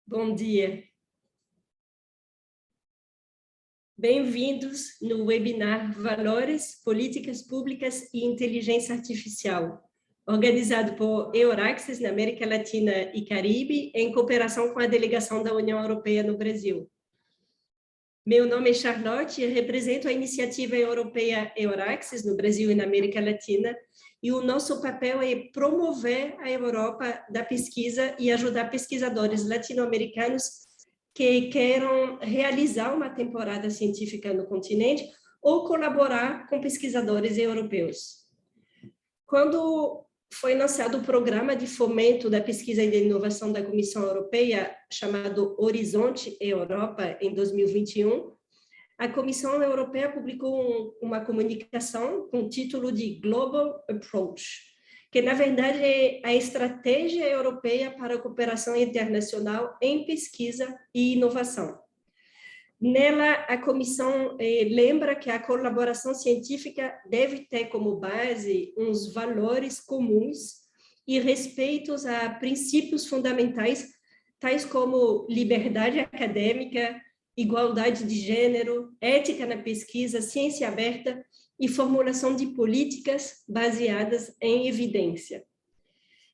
Bom dia. Bem-vindos no webinar Valores, Políticas Públicas e Inteligência Artificial, organizado por Euraxis na América Latina e Caribe, em cooperação com a delegação da União Europeia no Brasil. Meu nome é Charlotte e represento a iniciativa europeia Euraxis no Brasil e na América Latina, e o nosso papel é promover a Europa da pesquisa e ajudar pesquisadores latino-americanos que queiram realizar uma temporada científica no continente ou colaborar com pesquisadores europeus. Quando foi lançado o Programa de Fomento da Pesquisa e da Inovação da Comissão Europeia, chamado Horizonte Europa, em 2021, a Comissão Europeia publicou uma comunicação com o título de Global Approach, que, na verdade, é a estratégia europeia para a cooperação internacional em pesquisa e inovação. Nela, a Comissão lembra que a colaboração científica deve ter como base uns valores comuns e respeitos a princípios fundamentais, tais como liberdade acadêmica, igualdade de gênero, ética na pesquisa, ciência aberta e formulação de políticas baseadas em evidência.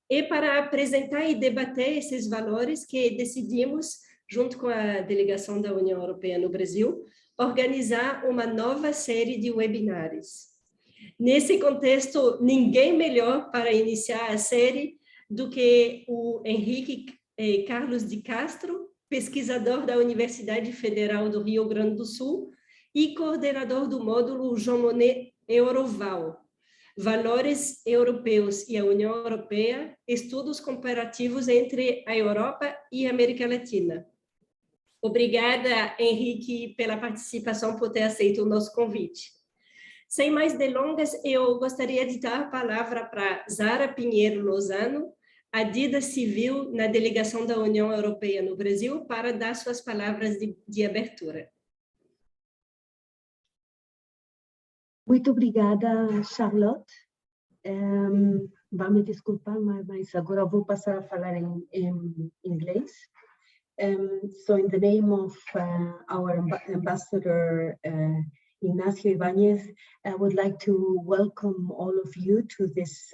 E para apresentar e debater esses valores que decidimos, junto com a delegação da União Europeia no Brasil, organizar uma nova série de webinários. Nesse contexto, ninguém melhor para iniciar a série do que o Henrique Carlos de Castro, pesquisador da Universidade Federal do Rio Grande do Sul e coordenador do módulo Jean Monnet Euroval, Valores Europeus e a União Europeia, estudos comparativos entre a Europa e a América Latina. Obrigada, Henrique, pela participação, por ter aceito o nosso convite. Sem mais delongas, eu gostaria de dar a palavra para Zara Pinheiro Lozano, adida civil na delegação da União Europeia no Brasil, para dar suas palavras de abertura. Muito obrigada, Charlotte. Vai me desculpar, mas agora vou passar a falar em inglês. So in the name of our ambassador, Ignacio Ibáñez, I would like to welcome all of you to this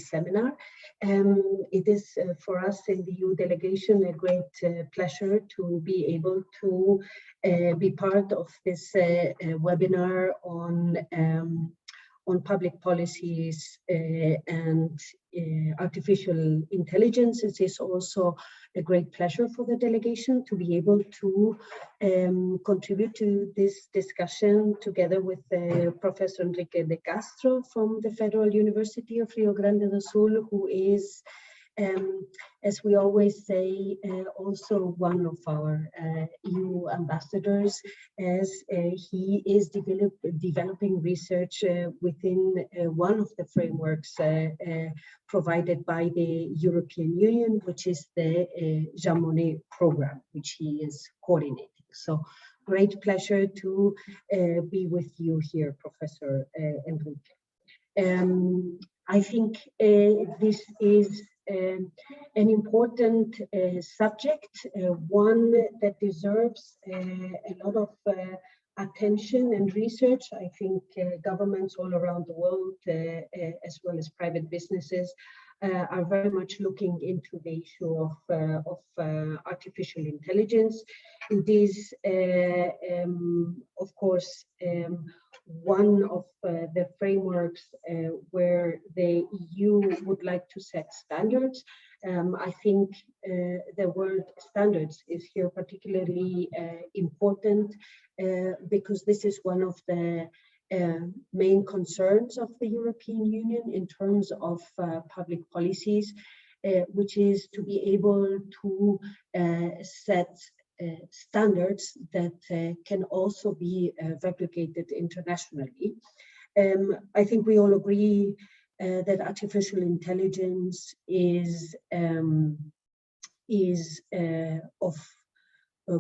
seminar. It is for us in the EU delegation a great pleasure to be able to be part of this webinar on public policies and artificial intelligence. It is also a great pleasure for the delegation to be able to contribute to this discussion together with Professor Enrique de Castro from the Federal University of Rio Grande do Sul, who is, as we always say, also one of our EU ambassadors, as he is developing research within one of the frameworks provided by the European Union, which is the Jean Monnet program, which he is coordinating. So great pleasure to be with you here, Professor Enrique. I think this is an important subject, one that deserves a lot of attention and research. I think governments all around the world, as well as private businesses, are very much looking into the issue of artificial intelligence. It is, of course, one of the frameworks where the EU would like to set standards. I think the word standards is here particularly important because this is one of the main concerns of the European Union in terms of public policies, which is to be able to set standards that can also be replicated internationally. I think we all agree that artificial intelligence is of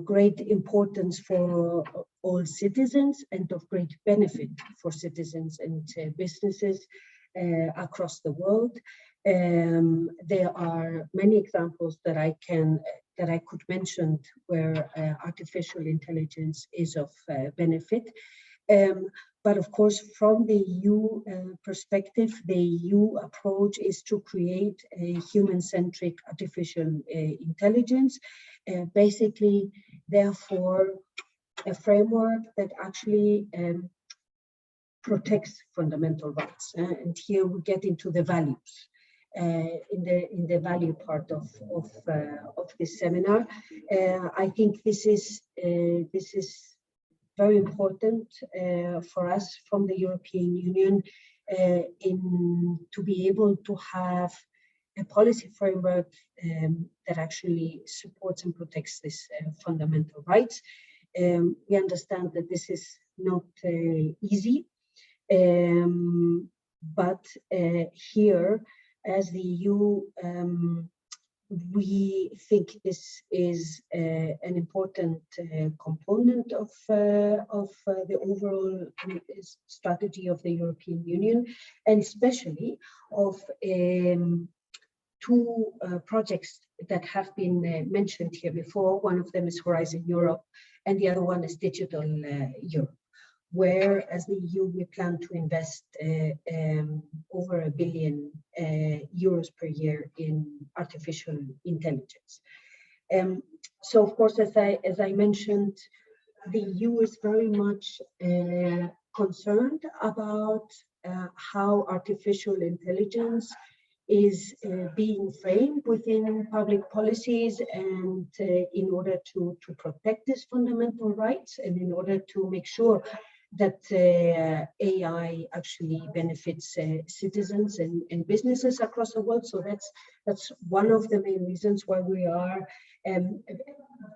great importance for all citizens and of great benefit for citizens and businesses across the world. There are many examples that I can that I could mention where artificial intelligence is of benefit. But of course, from the EU perspective, the EU approach is to create a human-centric artificial intelligence, basically, therefore, a framework that actually protects fundamental rights. And here we get into the values. In the value part of this seminar, I think this is very important for us from the European Union to be able to have a policy framework that actually supports and protects these fundamental rights. We understand that this is not easy, but here, as the EU, we think this is an important component of the overall strategy of the European Union, and especially of two projects that have been mentioned here before. One of them is Horizon Europe, and the other one is Digital Europe, where, as the EU, we plan to invest over €1 billion per year in artificial intelligence. So, of course, as I mentioned, the EU is very much concerned about how artificial intelligence is being framed within public policies, and in order to protect these fundamental rights, and in order to make sure that AI actually benefits citizens and businesses across the world. So that's one of the main reasons why we are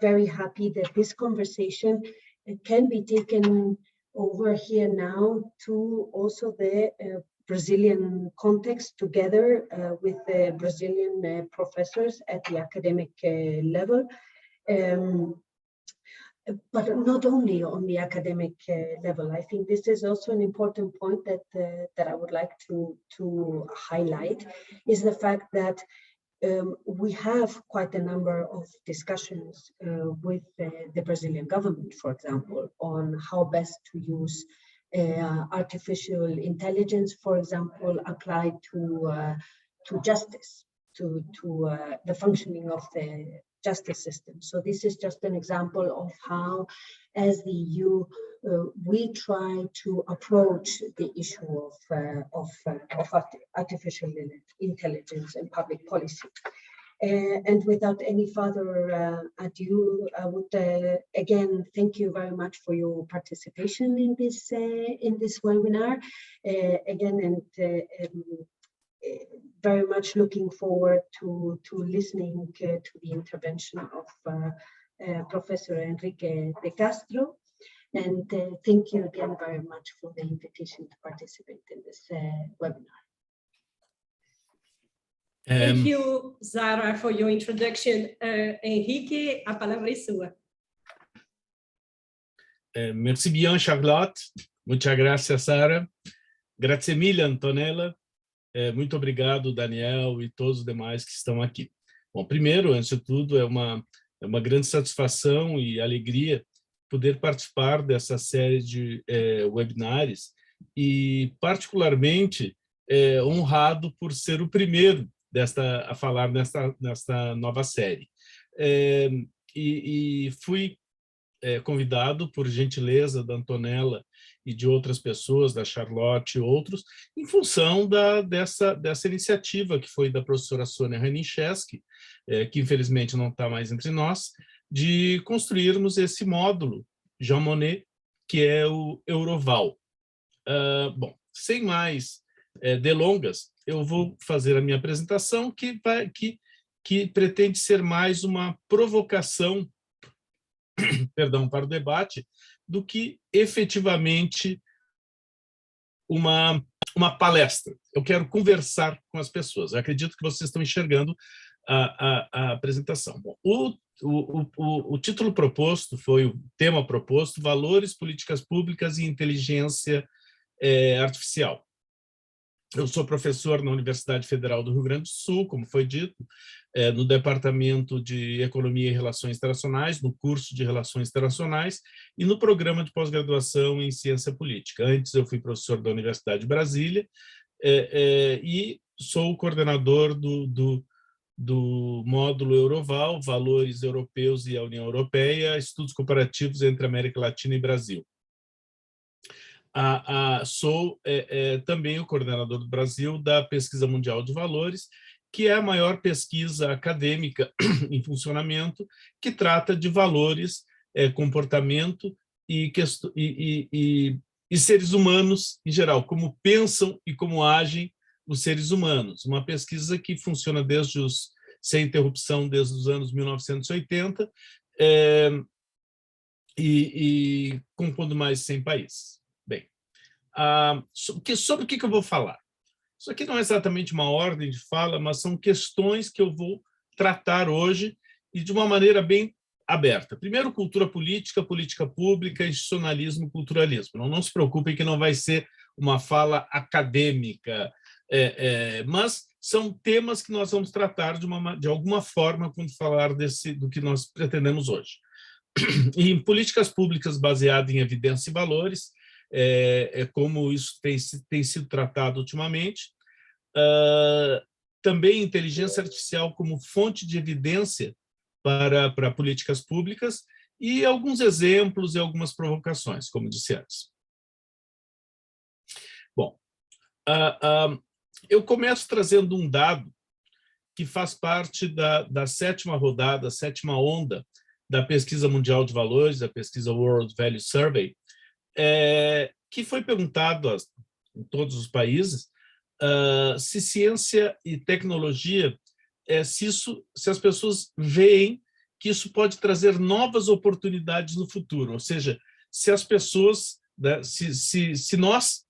very happy that this conversation can be taken over here now to also the Brazilian context, together with the Brazilian professors at the academic level. But not only on the academic level. I think this is also an important point that I would like to highlight, is the fact that we have quite a number of discussions with the Brazilian government, for example, on how best to use artificial intelligence, for example, applied to justice, to the functioning of the justice system. So this is just an example of how, as the EU, we try to approach the issue of artificial intelligence and public policy. And without any further ado, I would again thank you very much for your participation in this webinar. Again, and very much looking forward to listening to the intervention of Professor Enrique de Castro. And thank you again very much for the invitation to participate in this webinar. Thank you, Zara, for your introduction. Henrique, a palavra é sua. Merci bien, Charlotte. Muchas gracias, Sara. Grazie mille, Antonella. Muito obrigado, Daniel, e todos os demais que estão aqui. Bom, primeiro, antes de tudo, é uma grande satisfação e alegria poder participar dessa série de webinars e, particularmente, honrado por ser o primeiro a falar nesta nova série. E fui convidado, por gentileza da Antonella e de outras pessoas, da Charlotte e outros, em função dessa iniciativa que foi da professora Sônia Raniszewski, que infelizmente não está mais entre nós, de construirmos esse módulo Jean Monnet, que é o Euroval. Bom, sem mais delongas, eu vou fazer a minha apresentação, que pretende ser mais uma provocação, perdão, para o debate, do que efetivamente uma palestra. Eu quero conversar com as pessoas. Eu acredito que vocês estão enxergando a apresentação. Bom, o título proposto foi o tema proposto: Valores, Políticas Públicas e Inteligência Artificial. Eu sou professor na Universidade Federal do Rio Grande do Sul, como foi dito, no Departamento de Economia e Relações Internacionais, no curso de Relações Internacionais e no programa de pós-graduação em Ciência Política. Antes eu fui professor da Universidade de Brasília e sou o coordenador do módulo Euroval, Valores Europeus e a União Europeia, Estudos Comparativos entre América Latina e Brasil. Sou também o coordenador do Brasil da Pesquisa Mundial de Valores, que é a maior pesquisa acadêmica em funcionamento, que trata de valores, comportamento e seres humanos em geral, como pensam e como agem os seres humanos. Uma pesquisa que funciona sem interrupção desde os anos 1980 e compondo mais de 100 países. Bem, sobre o que eu vou falar? Isso aqui não é exatamente uma ordem de fala, mas são questões que eu vou tratar hoje e de uma maneira bem aberta. Primeiro, cultura política, política pública, institucionalismo, culturalismo. Não se preocupem que não vai ser uma fala acadêmica, mas são temas que nós vamos tratar de alguma forma quando falar do que nós pretendemos hoje. E em políticas públicas baseadas em evidência e valores, como isso tem sido tratado ultimamente. Também inteligência artificial como fonte de evidência para políticas públicas e alguns exemplos e algumas provocações, como disse antes. Bom, eu começo trazendo um dado que faz parte da sétima rodada, sétima onda da Pesquisa Mundial de Valores, a pesquisa World Value Survey, que foi perguntado em todos os países se ciência e tecnologia, se as pessoas veem que isso pode trazer novas oportunidades no futuro, ou seja, se as pessoas, né, se nós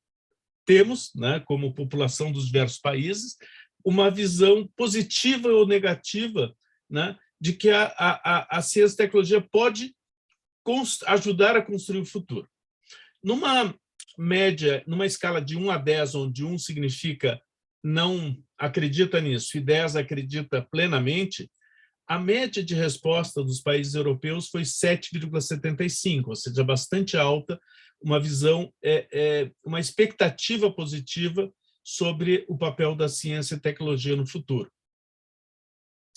temos, né, como população dos diversos países, uma visão positiva ou negativa, né, de que a ciência e tecnologia pode ajudar a construir o futuro. Numa média, numa escala de 1 a 10, onde 1 significa não acredita nisso e 10 acredita plenamente, a média de resposta dos países europeus foi 7,75, ou seja, bastante alta, uma visão, uma expectativa positiva sobre o papel da ciência e tecnologia no futuro.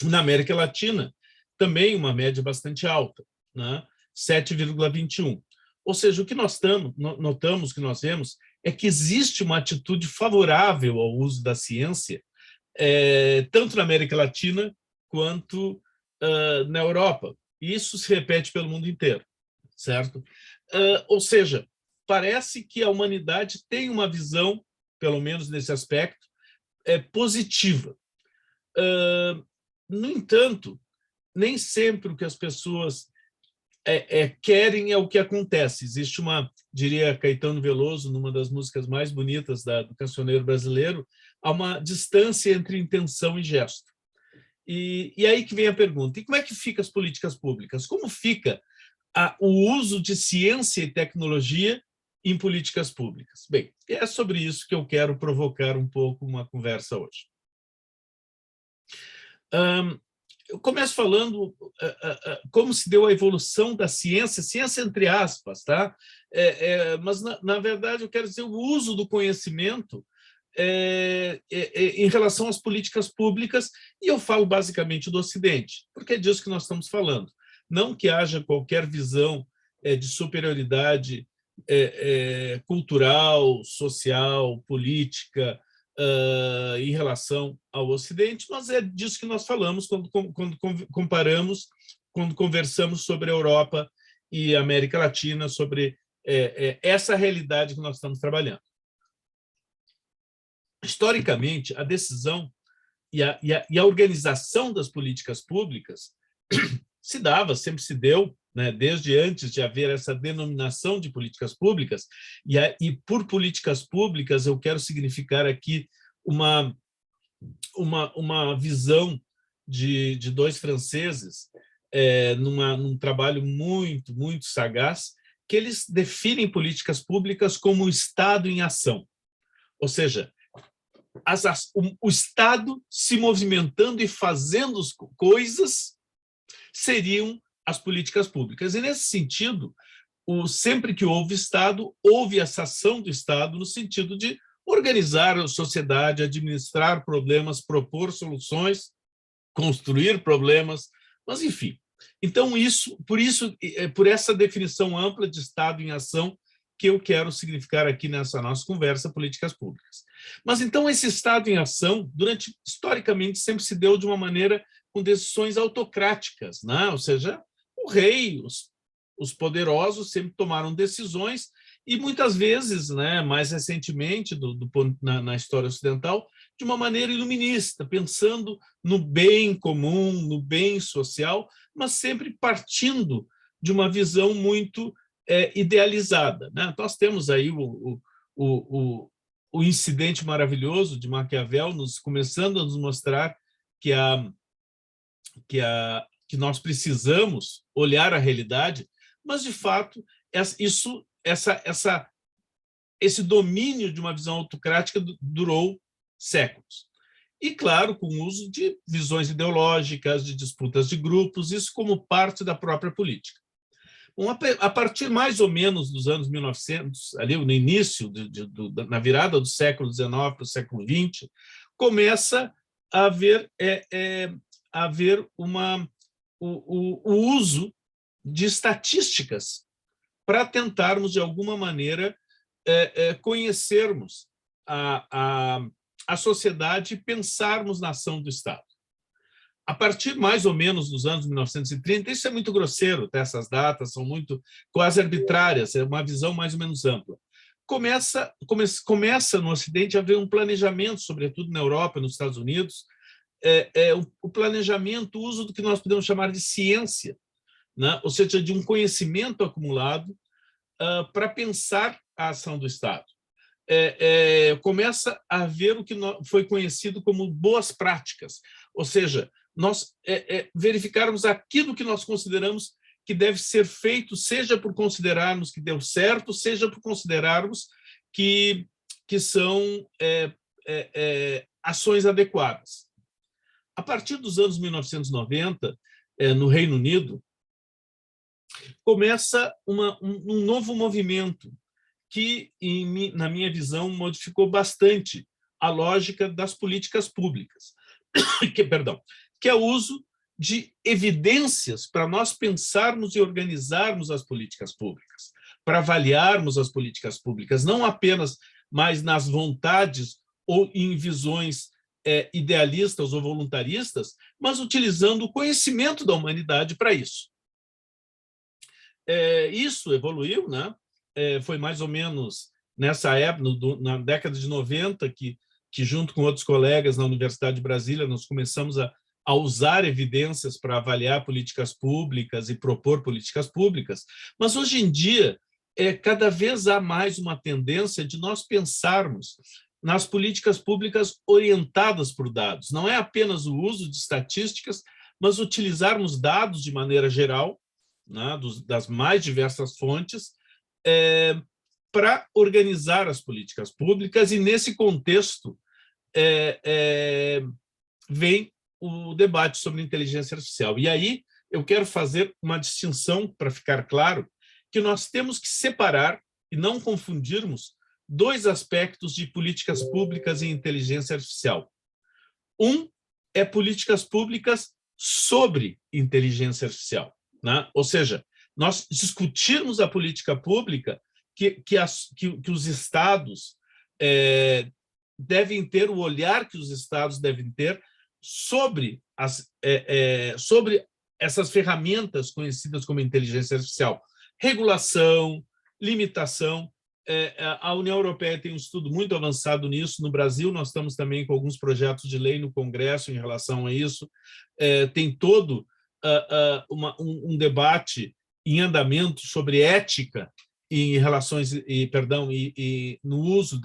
Na América Latina, também uma média bastante alta, né? 7,21. Ou seja, o que nós notamos, que nós vemos, é que existe uma atitude favorável ao uso da ciência, tanto na América Latina quanto na Europa. E isso se repete pelo mundo inteiro, certo? Ou seja, parece que a humanidade tem uma visão, pelo menos nesse aspecto, positiva. No entanto, nem sempre o que as pessoas querem é o que acontece. Existe diria Caetano Veloso, numa das músicas mais bonitas do cancioneiro brasileiro, há uma distância entre intenção e gesto. E aí que vem a pergunta, e como é que ficam as políticas públicas? Como fica o uso de ciência e tecnologia em políticas públicas? Bem, é sobre isso que eu quero provocar um pouco uma conversa hoje. Eu começo falando como se deu a evolução da ciência, ciência entre aspas, tá? Mas, na verdade, eu quero dizer o uso do conhecimento em relação às políticas públicas, e eu falo basicamente do Ocidente, porque é disso que nós estamos falando. Não que haja qualquer visão de superioridade cultural, social, política, em relação ao Ocidente, mas é disso que nós falamos quando comparamos, quando conversamos sobre a Europa e a América Latina, sobre essa realidade que nós estamos trabalhando. Historicamente, a decisão e a organização das políticas públicas se dava, sempre se deu, né, desde antes de haver essa denominação de políticas públicas, e por políticas públicas eu quero significar aqui uma visão de dois franceses, num trabalho muito, muito sagaz, que eles definem políticas públicas como o Estado em ação. Ou seja, o Estado se movimentando e fazendo coisas seriam as políticas públicas. E, nesse sentido, sempre que houve Estado, houve essa ação do Estado no sentido de organizar a sociedade, administrar problemas, propor soluções, construir problemas, mas, enfim. Então, por essa definição ampla de Estado em ação, que eu quero significar aqui nessa nossa conversa, políticas públicas. Mas, então, esse Estado em ação, historicamente, sempre se deu de uma maneira com decisões autocráticas, né? Ou seja, o rei, os poderosos sempre tomaram decisões e, muitas vezes, né, mais recentemente, na história ocidental, de uma maneira iluminista, pensando no bem comum, no bem social, mas sempre partindo de uma visão muito idealizada, né? Nós temos aí o incidente maravilhoso de Maquiavel começando a nos mostrar que nós precisamos olhar a realidade, mas, de fato, esse domínio de uma visão autocrática durou séculos. E, claro, com o uso de visões ideológicas, de disputas de grupos, isso como parte da própria política. Bom, a partir mais ou menos dos anos 1900, ali no início, na virada do século XIX para o século XX, começa a haver o uso de estatísticas para tentarmos, de alguma maneira, conhecermos a sociedade e pensarmos na ação do Estado. A partir mais ou menos dos anos 1930, isso é muito grosseiro, essas datas são quase arbitrárias, é uma visão mais ou menos ampla. Começa no Ocidente a haver um planejamento, sobretudo na Europa, nos Estados Unidos, o planejamento, o uso do que nós podemos chamar de ciência, né? Ou seja, de um conhecimento acumulado para pensar a ação do Estado. Começa a haver o que foi conhecido como boas práticas, ou seja, nós verificarmos aquilo que nós consideramos que deve ser feito, seja por considerarmos que deu certo, seja por considerarmos que são ações adequadas. A partir dos anos 1990, no Reino Unido, começa um novo movimento que, na minha visão, modificou bastante a lógica das políticas públicas, que é o uso de evidências para nós pensarmos e organizarmos as políticas públicas, para avaliarmos as políticas públicas, não apenas mais nas vontades ou em visões idealistas ou voluntaristas, mas utilizando o conhecimento da humanidade para isso. Isso evoluiu, né? Foi mais ou menos nessa época, na década de 90, que junto com outros colegas na Universidade de Brasília, nós começamos a usar evidências para avaliar políticas públicas e propor políticas públicas. Mas, hoje em dia, cada vez há mais uma tendência de nós pensarmos nas políticas públicas orientadas por dados. Não é apenas o uso de estatísticas, mas utilizarmos dados de maneira geral, né, das mais diversas fontes, para organizar as políticas públicas, e, nesse contexto, vem o debate sobre inteligência artificial. E aí eu quero fazer uma distinção, para ficar claro, que nós temos que separar e não confundirmos dois aspectos de políticas públicas e inteligência artificial. Um é políticas públicas sobre inteligência artificial, né? Ou seja, nós discutirmos a política pública que os Estados devem ter, o olhar que os Estados devem ter sobre essas ferramentas conhecidas como inteligência artificial. Regulação, limitação. A União Europeia tem um estudo muito avançado nisso. No Brasil, nós estamos também com alguns projetos de lei no Congresso em relação a isso. Tem todo um debate em andamento sobre ética em relações e no uso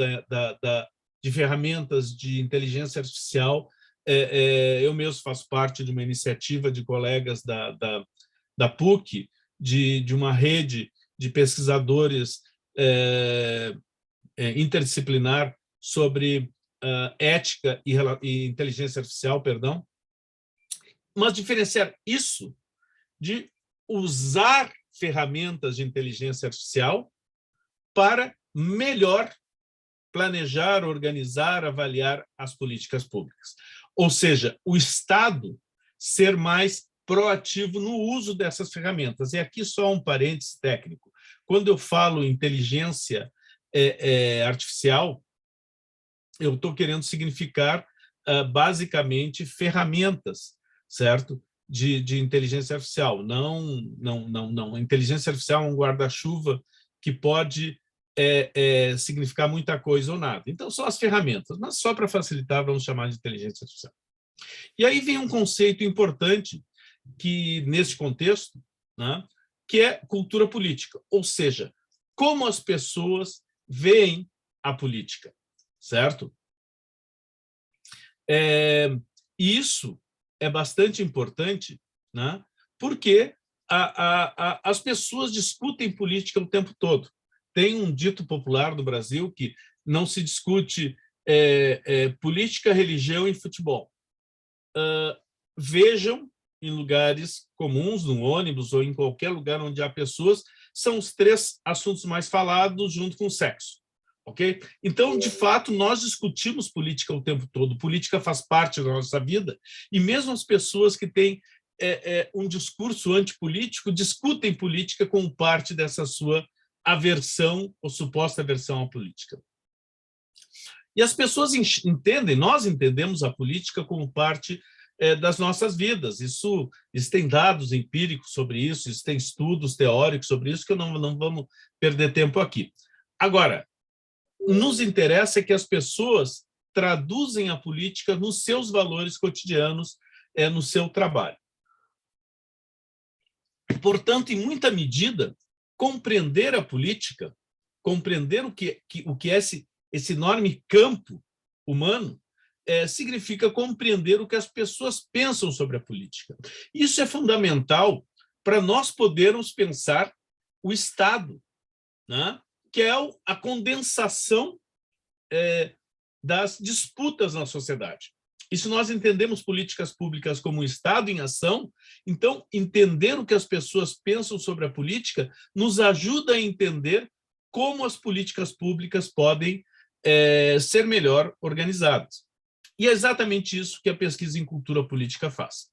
de ferramentas de inteligência artificial. Eu mesmo faço parte de uma iniciativa de colegas da PUC, de uma rede de pesquisadores interdisciplinar sobre ética e inteligência artificial, perdão, mas diferenciar isso de usar ferramentas de inteligência artificial para melhor planejar, organizar, avaliar as políticas públicas. Ou seja, o Estado ser mais proativo no uso dessas ferramentas. E aqui só um parênteses técnico. Quando eu falo inteligência artificial, eu estou querendo significar, basicamente, ferramentas, certo? De inteligência artificial. Não. A inteligência artificial é um guarda-chuva que pode significar muita coisa ou nada. Então, são as ferramentas, mas só para facilitar, vamos chamar de inteligência artificial. E aí vem um conceito importante que, nesse contexto, né, que é cultura política, ou seja, como as pessoas veem a política, certo? Isso é bastante importante, né, porque as pessoas discutem política o tempo todo. Tem um dito popular no Brasil que não se discute política, religião e futebol. Vejam em lugares comuns, no ônibus ou em qualquer lugar onde há pessoas, são os 3 assuntos mais falados junto com o sexo. Okay? Então, de fato, nós discutimos política o tempo todo. Política faz parte da nossa vida e mesmo as pessoas que têm um discurso antipolítico discutem política como parte dessa sua aversão ou suposta aversão à política. E as pessoas entendem, nós entendemos a política como parte das nossas vidas. Isso tem dados empíricos sobre isso, tem estudos teóricos sobre isso, que não vamos perder tempo aqui. Agora, nos interessa que as pessoas traduzem a política nos seus valores cotidianos, no seu trabalho. Portanto, em muita medida, compreender a política, compreender o que é esse enorme campo humano, significa compreender o que as pessoas pensam sobre a política. Isso é fundamental para nós podermos pensar o Estado, né? Que é a condensação das disputas na sociedade. E se nós entendemos políticas públicas como um Estado em ação, então entender o que as pessoas pensam sobre a política nos ajuda a entender como as políticas públicas podem ser melhor organizadas. E é exatamente isso que a pesquisa em cultura política faz.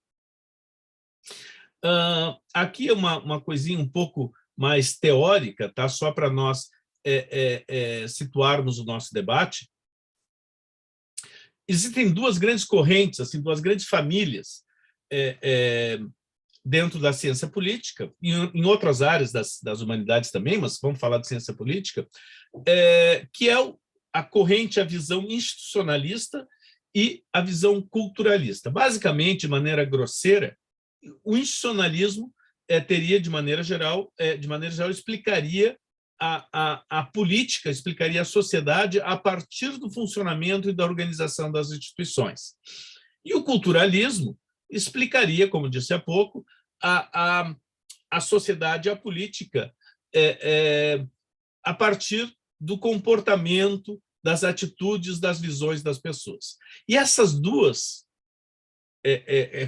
Aqui é uma coisinha um pouco mais teórica, tá? Só para nós situarmos o nosso debate. Existem 2 grandes correntes, assim, 2 grandes famílias dentro da ciência política, e em outras áreas das humanidades também, mas vamos falar de ciência política, que é a corrente, a visão institucionalista e a visão culturalista. Basicamente, de maneira grosseira, o institucionalismo teria, de maneira geral, explicaria a política, explicaria a sociedade a partir do funcionamento e da organização das instituições. E o culturalismo explicaria, como disse há pouco, a sociedade e a política a partir do comportamento, das atitudes, das visões das pessoas. E essas 2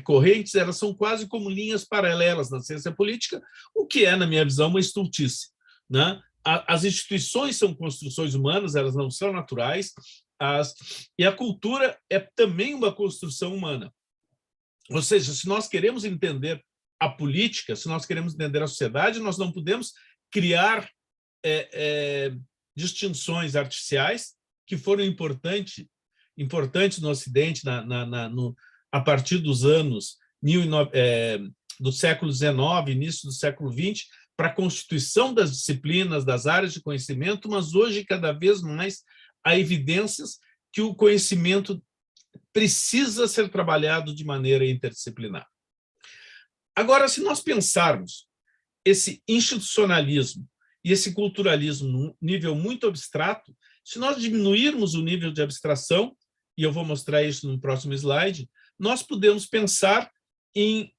correntes, elas são quase como linhas paralelas na ciência política, o que é, na minha visão, uma estultice, né? As instituições são construções humanas, elas não são naturais, e a cultura é também uma construção humana. Ou seja, se nós queremos entender a política, se nós queremos entender a sociedade, nós não podemos criar distinções artificiais que foram importantes no Ocidente a partir dos anos do século XIX, início do século XX, para a constituição das disciplinas, das áreas de conhecimento, mas hoje, cada vez mais, há evidências que o conhecimento precisa ser trabalhado de maneira interdisciplinar. Agora, se nós pensarmos esse institucionalismo e esse culturalismo num nível muito abstrato, se nós diminuirmos o nível de abstração, e eu vou mostrar isso no próximo slide, nós podemos pensar em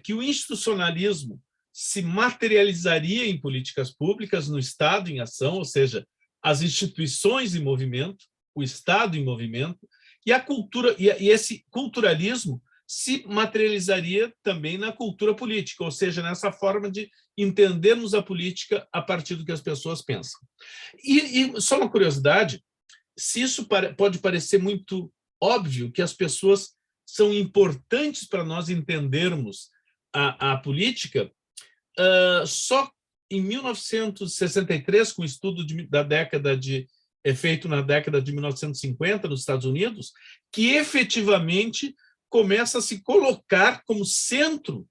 que o institucionalismo se materializaria em políticas públicas, no Estado em ação, ou seja, as instituições em movimento, o Estado em movimento, e a cultura, e esse culturalismo se materializaria também na cultura política, ou seja, nessa forma de entendermos a política a partir do que as pessoas pensam. E só uma curiosidade, se isso pode parecer muito óbvio que as pessoas são importantes para nós entendermos a política, só em 1963, com o estudo da década feito na década de 1950 nos Estados Unidos, que efetivamente começa a se colocar como centro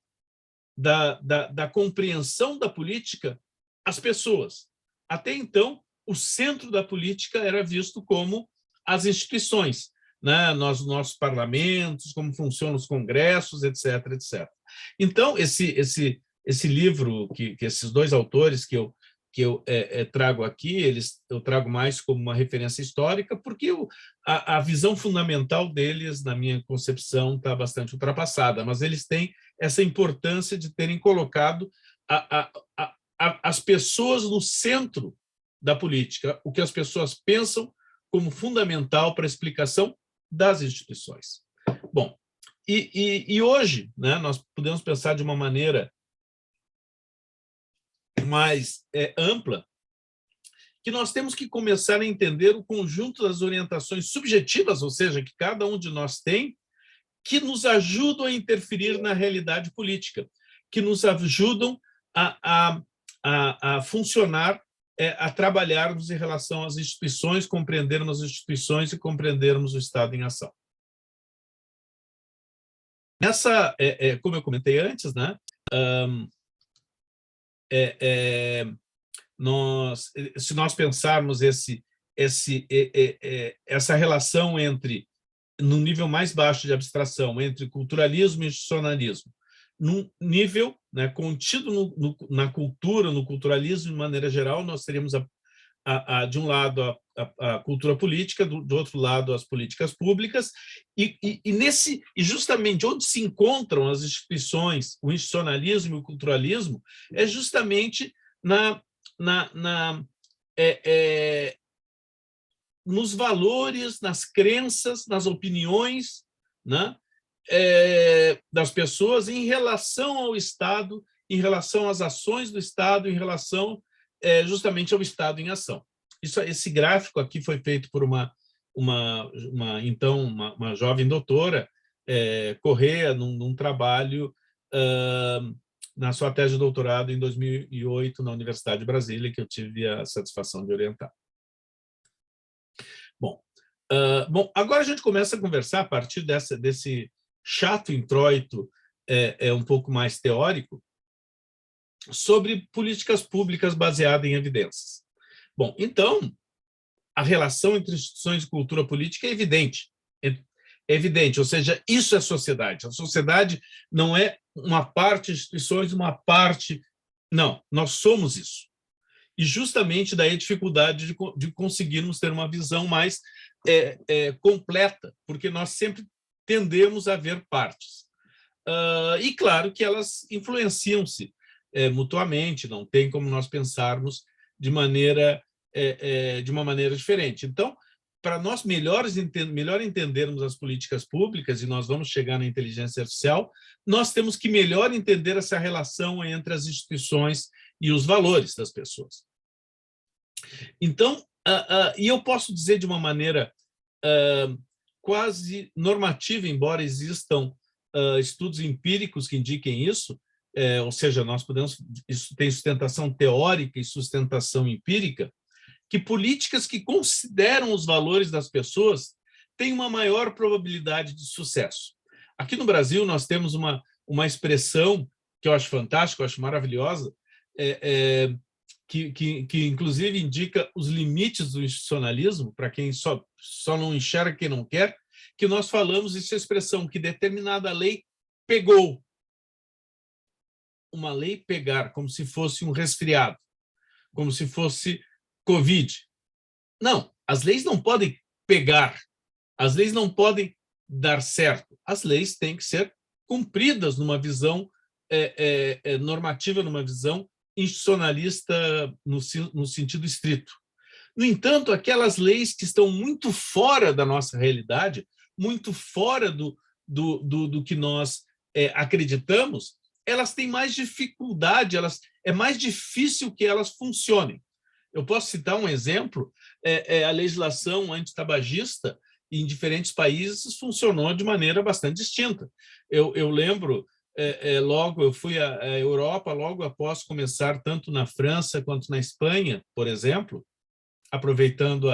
da compreensão da política as pessoas. Até então, o centro da política era visto como as instituições, né? Nossos parlamentos, como funcionam os congressos, etc., etc. Então, esse livro, que esses dois autores que eu trago aqui, eu trago mais como uma referência histórica, porque a visão fundamental deles, na minha concepção, está bastante ultrapassada, mas eles têm essa importância de terem colocado as pessoas no centro da política, o que as pessoas pensam como fundamental para a explicação das instituições. Bom, e hoje, né, nós podemos pensar de uma maneira mais ampla, que nós temos que começar a entender o conjunto das orientações subjetivas, ou seja, que cada um de nós tem, que nos ajudam a interferir na realidade política, que nos ajudam a funcionar, a trabalharmos em relação às instituições, compreendermos as instituições e compreendermos o Estado em ação. Essa, como eu comentei antes, né, se nós pensarmos essa relação entre, no nível mais baixo de abstração, entre culturalismo e institucionalismo, num nível, né, contido na cultura, no culturalismo, de maneira geral, nós teríamos, de um lado, a cultura política, do outro lado, as políticas públicas, e justamente onde se encontram as instituições, o institucionalismo e o culturalismo, é justamente nos valores, nas crenças, nas opiniões, né, das pessoas em relação ao Estado, em relação às ações do Estado, em relação justamente ao Estado em ação. Esse gráfico aqui foi feito por uma jovem doutora, Correa, num trabalho na sua tese de doutorado em 2008 na Universidade de Brasília, que eu tive a satisfação de orientar. Bom, agora a gente começa a conversar a partir desse chato introito um pouco mais teórico sobre políticas públicas baseadas em evidências. Bom, então, a relação entre instituições e cultura política é evidente. Ou seja, isso é sociedade. A sociedade não é uma parte de instituições, uma parte... Não, nós somos isso. E justamente daí a dificuldade de conseguirmos ter uma visão mais completa, porque nós sempre tendemos a ver partes. E claro que elas influenciam-se mutuamente, não tem como nós pensarmos de uma maneira diferente. Então, para nós melhor entendermos as políticas públicas, e nós vamos chegar na inteligência artificial, nós temos que melhor entender essa relação entre as instituições e os valores das pessoas. Então, e eu posso dizer de uma maneira quase normativa, embora existam estudos empíricos que indiquem isso, ou seja, isso tem sustentação teórica e sustentação empírica, que políticas que consideram os valores das pessoas têm uma maior probabilidade de sucesso. Aqui no Brasil, nós temos uma expressão que eu acho fantástica, eu acho maravilhosa, que inclusive indica os limites do institucionalismo, para quem só não enxerga quem não quer, que nós falamos essa expressão, que determinada lei pegou. Uma lei pegar, como se fosse um resfriado, como se fosse Covid. Não, as leis não podem pegar, as leis não podem dar certo, as leis têm que ser cumpridas numa visão normativa, numa visão institucionalista no sentido estrito. No entanto, aquelas leis que estão muito fora da nossa realidade, muito fora do que nós acreditamos, elas têm mais dificuldade, é mais difícil que elas funcionem. Eu posso citar um exemplo, a legislação antitabagista em diferentes países funcionou de maneira bastante distinta. Eu lembro, logo eu fui à Europa, logo após começar, tanto na França quanto na Espanha, por exemplo, aproveitando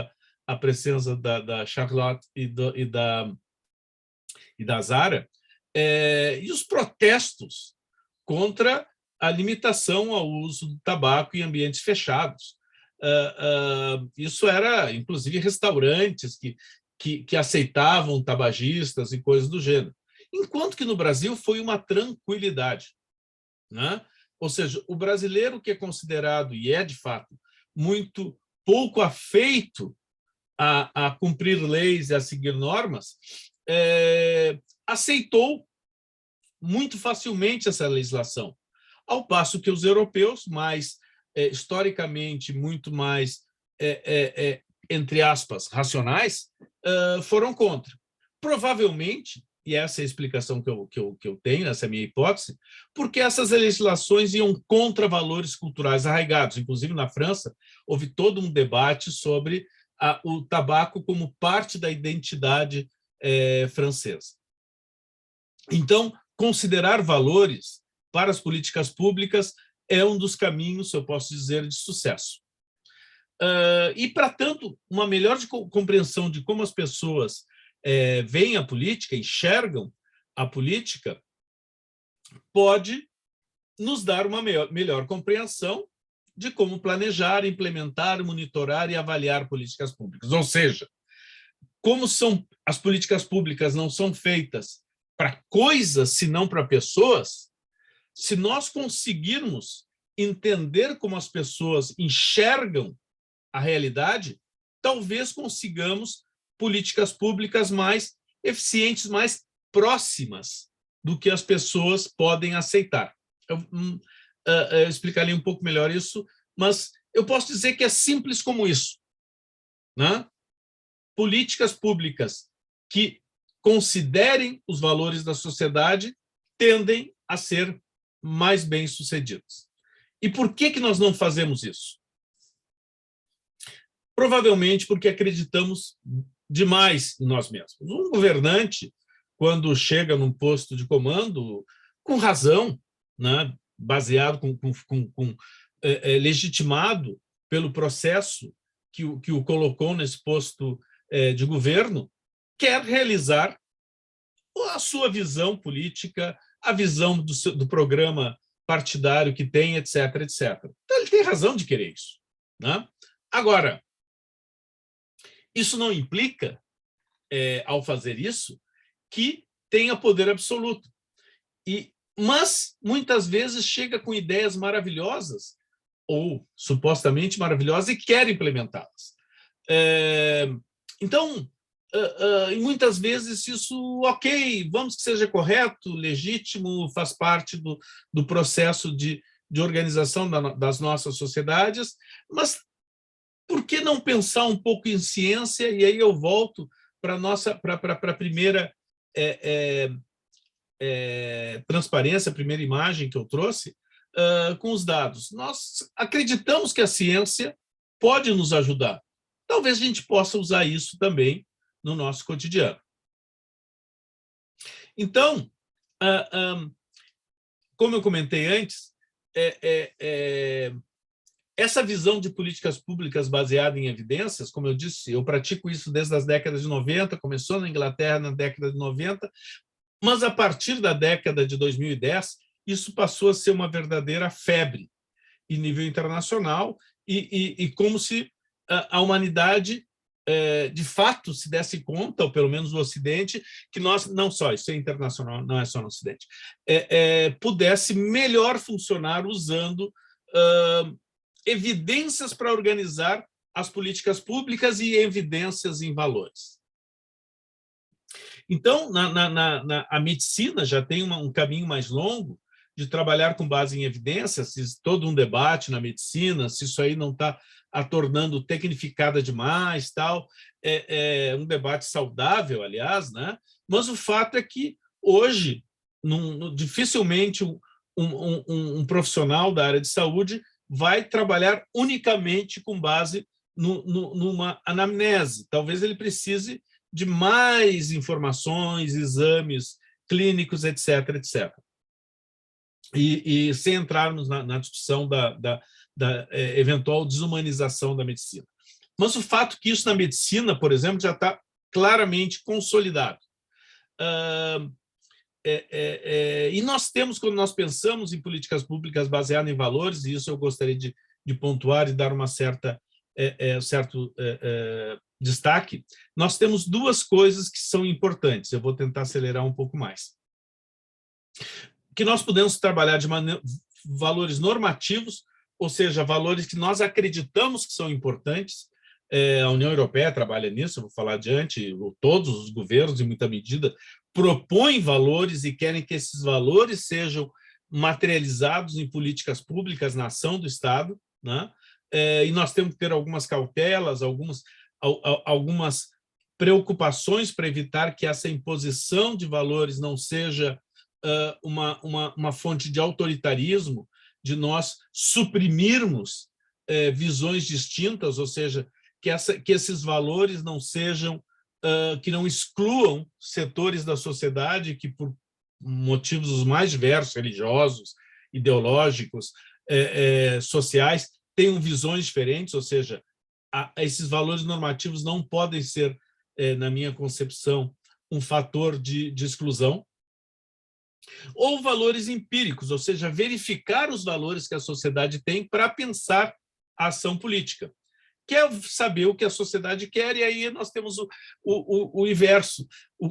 a presença da Charlotte e da Zara, e os protestos contra a limitação ao uso do tabaco em ambientes fechados. Isso era, inclusive, restaurantes que aceitavam tabagistas e coisas do gênero. Enquanto que no Brasil foi uma tranquilidade, né? Ou seja, o brasileiro que é considerado, e é de fato, muito pouco afeito a cumprir leis e a seguir normas, aceitou muito facilmente essa legislação, ao passo que os europeus, mais historicamente muito mais, entre aspas, racionais, foram contra. Provavelmente, e essa é a explicação que eu tenho, essa é a minha hipótese, porque essas legislações iam contra valores culturais arraigados. Inclusive, na França, houve todo um debate sobre o tabaco como parte da identidade francesa. Então, considerar valores para as políticas públicas é um dos caminhos, eu posso dizer, de sucesso. E, para tanto, uma melhor compreensão de como as pessoas veem a política, enxergam a política, pode nos dar uma melhor compreensão de como planejar, implementar, monitorar e avaliar políticas públicas. Ou seja, como as políticas públicas não são feitas para coisas, senão para pessoas, se nós conseguirmos entender como as pessoas enxergam a realidade, talvez consigamos políticas públicas mais eficientes, mais próximas do que as pessoas podem aceitar. Eu explicarei um pouco melhor isso, mas eu posso dizer que é simples como isso, né? Políticas públicas que considerem os valores da sociedade tendem a ser mais bem-sucedidas. E por que nós não fazemos isso? Provavelmente porque acreditamos demais em nós mesmos. Um governante, quando chega num posto de comando, com razão, né, baseado, legitimado pelo processo que o colocou nesse posto de governo, quer realizar a sua visão política, a visão do programa partidário que tem, etc., etc. Então, ele tem razão de querer isso, né? Agora, isso não implica, ao fazer isso, que tenha poder absoluto. Mas, muitas vezes, chega com ideias maravilhosas, ou supostamente maravilhosas, e quer implementá-las. Então, e muitas vezes isso, ok, vamos que seja correto, legítimo, faz parte do processo de organização das nossas sociedades, mas por que não pensar um pouco em ciência? E aí eu volto para a primeira transparência, a primeira imagem que eu trouxe, com os dados. Nós acreditamos que a ciência pode nos ajudar. Talvez a gente possa usar isso também no nosso cotidiano. Então, como eu comentei antes, essa visão de políticas públicas baseada em evidências, como eu disse, eu pratico isso desde as décadas de 90, começou na Inglaterra na década de 90, mas a partir da década de 2010, isso passou a ser uma verdadeira febre em nível internacional e como se a humanidade, de fato, se desse conta, ou pelo menos o Ocidente, que nós, não só, isso é internacional, não é só no Ocidente, pudesse melhor funcionar usando evidências para organizar as políticas públicas e evidências em valores. Então, a medicina já tem um caminho mais longo de trabalhar com base em evidências, se todo um debate na medicina, se isso aí não está a tornando tecnificada demais, tal, é um debate saudável, aliás, né? Mas o fato é que hoje dificilmente um profissional da área de saúde vai trabalhar unicamente com base numa anamnese. Talvez ele precise de mais informações, exames clínicos, etc., etc. E sem entrarmos na discussão da eventual desumanização da medicina. Mas o fato que isso na medicina, por exemplo, já está claramente consolidado. E nós temos, quando nós pensamos em políticas públicas baseadas em valores, e isso eu gostaria de pontuar e dar uma certo destaque, nós temos duas coisas que são importantes. Eu vou tentar acelerar um pouco mais. Que nós podemos trabalhar de valores normativos, ou seja, valores que nós acreditamos que são importantes. A União Europeia trabalha nisso, eu vou falar adiante, todos os governos, em muita medida, propõem valores e querem que esses valores sejam materializados em políticas públicas na ação do Estado, né? E nós temos que ter algumas cautelas, algumas preocupações para evitar que essa imposição de valores não seja uma fonte de autoritarismo, de nós suprimirmos visões distintas, ou seja, que esses valores não sejam, que não excluam setores da sociedade que, por motivos os mais diversos, religiosos, ideológicos, sociais, tenham visões diferentes, ou seja, esses valores normativos não podem ser, na minha concepção, um fator de exclusão. Ou valores empíricos, ou seja, verificar os valores que a sociedade tem para pensar a ação política. Quer saber o que a sociedade quer, e aí nós temos o inverso.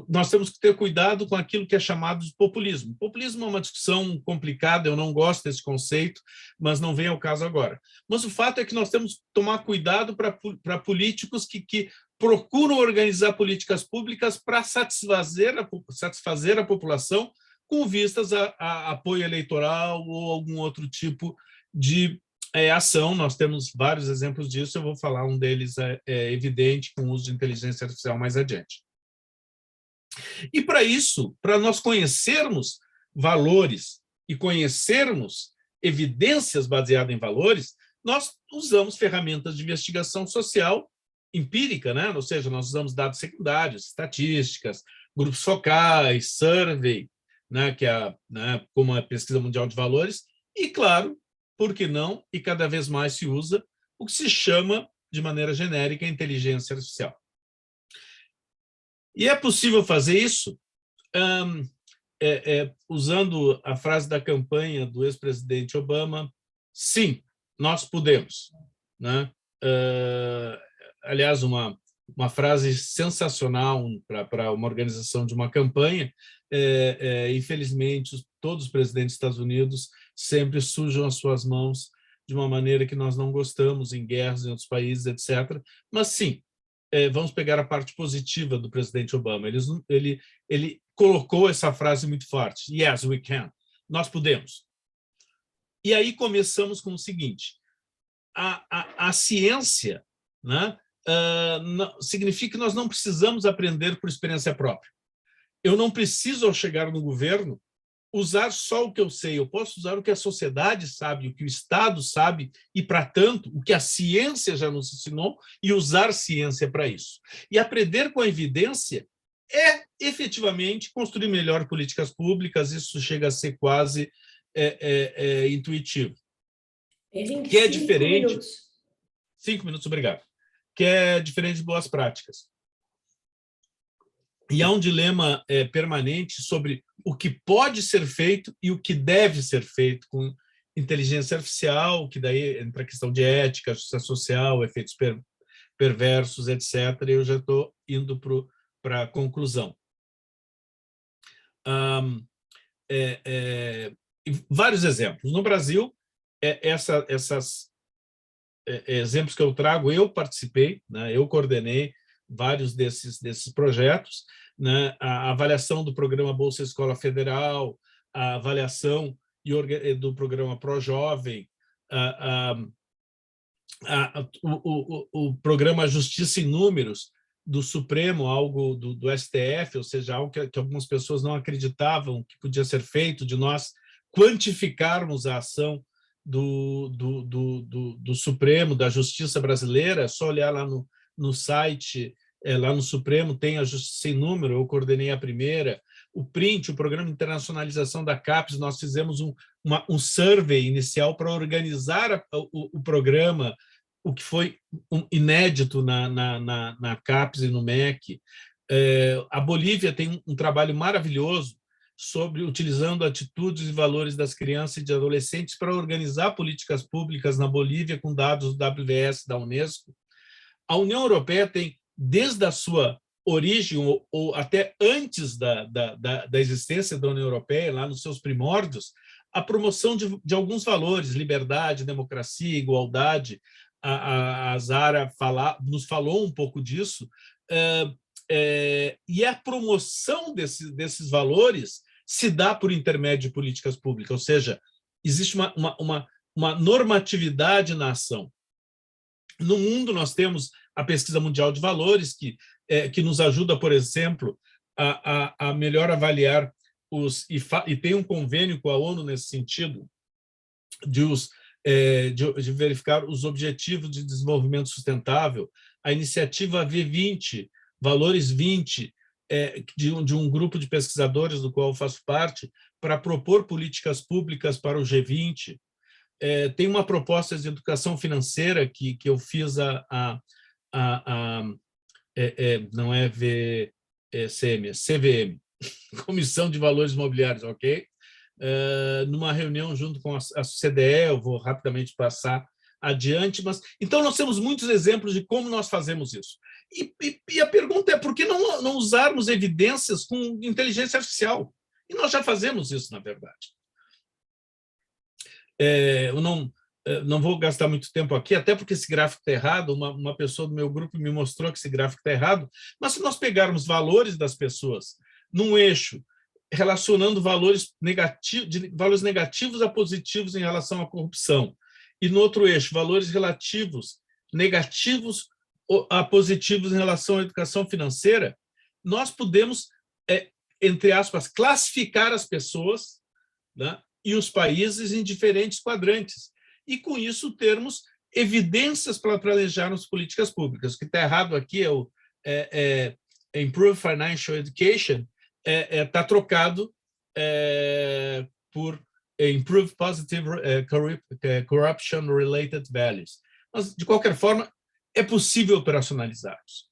Nós temos que ter cuidado com aquilo que é chamado de populismo. Populismo é uma discussão complicada, eu não gosto desse conceito, mas não vem ao caso agora. Mas o fato é que nós temos que tomar cuidado para políticos que procuram organizar políticas públicas para satisfazer a população com vistas a apoio eleitoral ou algum outro tipo de ação. Nós temos vários exemplos disso, eu vou falar um deles evidente, com o uso de inteligência artificial mais adiante. E para isso, para nós conhecermos valores e conhecermos evidências baseadas em valores, nós usamos ferramentas de investigação social empírica, né? Ou seja, nós usamos dados secundários, estatísticas, grupos focais, survey, né, que como a pesquisa mundial de valores, e, claro, por que não, e cada vez mais se usa, o que se chama, de maneira genérica, inteligência artificial. E é possível fazer isso usando a frase da campanha do ex-presidente Obama: sim, nós podemos, né? Aliás, uma frase sensacional para uma organização de uma campanha. Infelizmente, todos os presidentes dos Estados Unidos sempre sujam as suas mãos de uma maneira que nós não gostamos, em guerras em outros países, etc. Mas, sim, vamos pegar a parte positiva do presidente Obama. Ele colocou essa frase muito forte: yes, we can. Nós podemos. E aí começamos com o seguinte: a ciência, né, significa que nós não precisamos aprender por experiência própria. Eu não preciso, ao chegar no governo, usar só o que eu sei. Eu posso usar o que a sociedade sabe, o que o Estado sabe, e, para tanto, o que a ciência já nos ensinou, e usar ciência para isso. E aprender com a evidência é, efetivamente, construir melhor políticas públicas. Isso chega a ser quase intuitivo. Que é diferente... 5 minutos. 5 minutos, obrigado. Que é diferente de boas práticas. E há um dilema permanente sobre o que pode ser feito e o que deve ser feito com inteligência artificial, que daí entra a questão de ética, justiça social, efeitos perversos, etc. E eu já estou indo para a conclusão. Vários exemplos. No Brasil, esses exemplos que eu trago, eu participei, né, eu coordenei vários desses projetos, né, a avaliação do programa Bolsa Escola Federal, a avaliação do programa ProJovem, o programa Justiça em Números do Supremo, algo do STF, ou seja, algo que algumas pessoas não acreditavam que podia ser feito, de nós quantificarmos a ação do Supremo, da Justiça brasileira. É só olhar lá no site, lá no Supremo, tem a Justiça em Número, eu coordenei a primeira. O PRINT, o Programa de Internacionalização da CAPES, nós fizemos um survey inicial para organizar o programa, o que foi inédito na CAPES e no MEC. A Bolívia tem um trabalho maravilhoso utilizando atitudes e valores das crianças e de adolescentes para organizar políticas públicas na Bolívia com dados do WVS da Unesco. A União Europeia tem, desde a sua origem, ou até antes da existência da União Europeia, lá nos seus primórdios, a promoção de alguns valores: liberdade, democracia, igualdade. A Zara nos falou um pouco disso, e a promoção desses valores se dá por intermédio de políticas públicas, ou seja, existe uma normatividade na ação. No mundo, nós temos a Pesquisa Mundial de Valores, que nos ajuda, por exemplo, a melhor avaliar e tem um convênio com a ONU nesse sentido, de verificar os Objetivos de Desenvolvimento Sustentável. A iniciativa V20, Valores 20, de um grupo de pesquisadores do qual eu faço parte, para propor políticas públicas para o G20. Tem uma proposta de educação financeira que eu fiz não é VCM, é CVM, Comissão de Valores Imobiliários, ok? Numa reunião junto com a CDE, eu vou rapidamente passar adiante, mas então nós temos muitos exemplos de como nós fazemos isso. E a pergunta é: por que não usarmos evidências com inteligência artificial? E nós já fazemos isso, na verdade. Eu não vou gastar muito tempo aqui, até porque esse gráfico está errado. Uma pessoa do meu grupo me mostrou que esse gráfico está errado, mas se nós pegarmos valores das pessoas num eixo, relacionando valores negativos a positivos em relação à corrupção, e no outro eixo, valores relativos negativos a positivos em relação à educação financeira, nós podemos, entre aspas, classificar as pessoas, né, e os países em diferentes quadrantes, e com isso termos evidências para planejarmos políticas públicas. O que está errado aqui é Improve Financial Education, está trocado por Improve Positive Corruption-Related Values. Mas, de qualquer forma, é possível operacionalizar-os.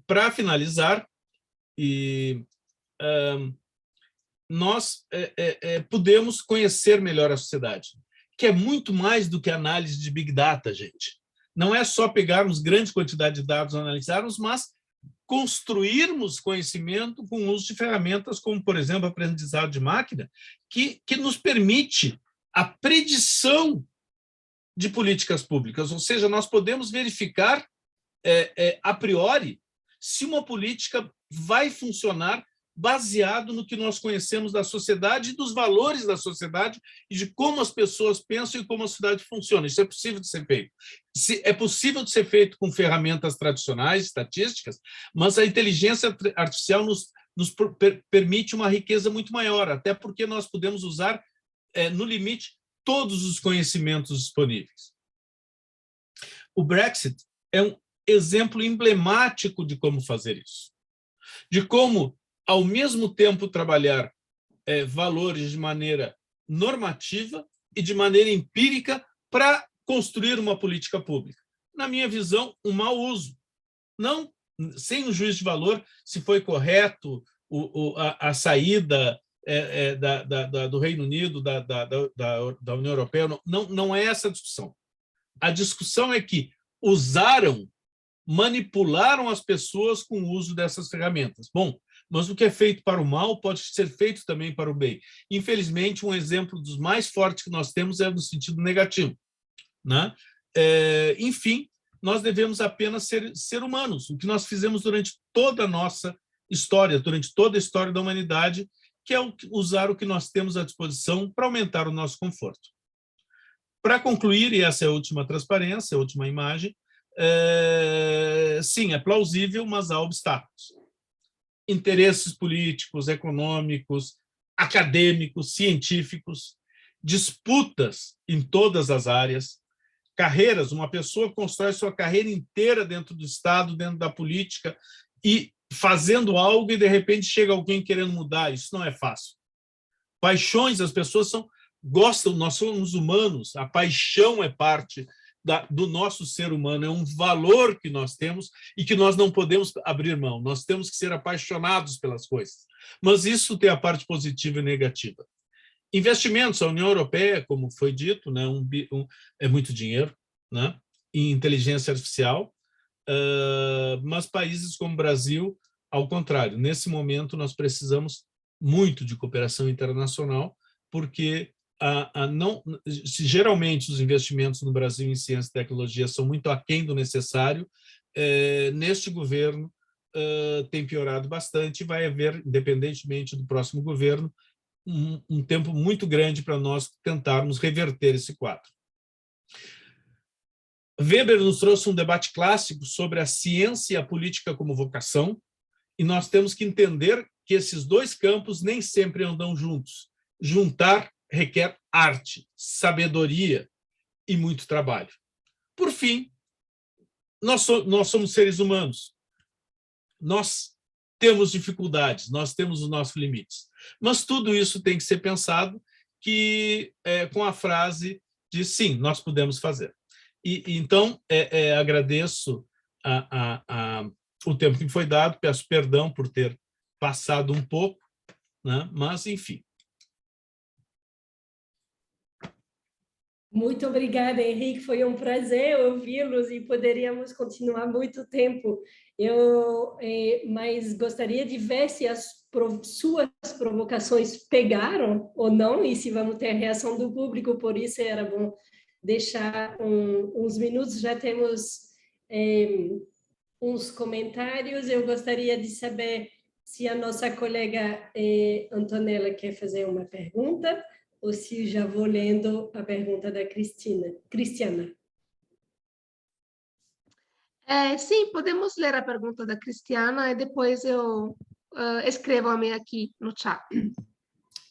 Para finalizar, nós podemos conhecer melhor a sociedade, que é muito mais do que análise de Big Data, gente. Não é só pegarmos grande quantidade de dados, analisarmos, mas construirmos conhecimento com o uso de ferramentas como, por exemplo, a aprendizado de máquina, que nos permite a predição de políticas públicas, ou seja, nós podemos verificar a priori se uma política vai funcionar baseado no que nós conhecemos da sociedade e dos valores da sociedade e de como as pessoas pensam e como a sociedade funciona. Isso é possível de ser feito. É possível de ser feito com ferramentas tradicionais, estatísticas, mas a inteligência artificial nos permite uma riqueza muito maior, até porque nós podemos usar, no limite, todos os conhecimentos disponíveis. O Brexit é um exemplo emblemático de como fazer isso, de como, ao mesmo tempo, trabalhar valores de maneira normativa e de maneira empírica para construir uma política pública. Na minha visão, um mau uso. Não, sem o juízo de valor, se foi correto a saída do Reino Unido, da União Europeia, não é essa a discussão. A discussão é que manipularam as pessoas com o uso dessas ferramentas. Bom, mas o que é feito para o mal pode ser feito também para o bem. Infelizmente, um exemplo dos mais fortes que nós temos é no sentido negativo, né? Enfim, nós devemos apenas ser humanos. O que nós fizemos durante toda a nossa história, durante toda a história da humanidade, que é usar o que nós temos à disposição para aumentar o nosso conforto. Para concluir, e essa é a última transparência, a última imagem, sim, é plausível, mas há obstáculos. Interesses políticos, econômicos, acadêmicos, científicos, disputas em todas as áreas, carreiras, uma pessoa constrói sua carreira inteira dentro do Estado, dentro da política, e fazendo algo e, de repente, chega alguém querendo mudar. Isso não é fácil. Paixões, as pessoas gostam, nós somos humanos, a paixão é parte do nosso ser humano, é um valor que nós temos e que nós não podemos abrir mão, nós temos que ser apaixonados pelas coisas. Mas isso tem a parte positiva e negativa. Investimentos, a União Europeia, como foi dito, né, é muito dinheiro, né, em inteligência artificial, mas países como o Brasil, ao contrário, nesse momento nós precisamos muito de cooperação internacional, porque geralmente os investimentos no Brasil em ciência e tecnologia são muito aquém do necessário. Neste governo tem piorado bastante, e vai haver, independentemente do próximo governo, um tempo muito grande para nós tentarmos reverter esse quadro. Weber nos trouxe um debate clássico sobre a ciência e a política como vocação, e nós temos que entender que esses dois campos nem sempre andam juntos. Juntar requer arte, sabedoria e muito trabalho. Por fim, nós somos seres humanos. Nós temos dificuldades, nós temos os nossos limites. Mas tudo isso tem que ser pensado com a frase de sim, nós podemos fazer. Então, agradeço o tempo que me foi dado, peço perdão por ter passado um pouco, né? Mas, enfim. Muito obrigada, Henrique. Foi um prazer ouvi-los e poderíamos continuar muito tempo. Mas gostaria de ver se as suas provocações pegaram ou não e se vamos ter a reação do público. Por isso era bom deixar uns minutos. Já temos uns comentários. Eu gostaria de saber se a nossa colega Antonella quer fazer uma pergunta, ou se já vou lendo a pergunta da Cristiana. Sim, podemos ler a pergunta da Cristiana e depois eu escrevo a minha aqui no chat.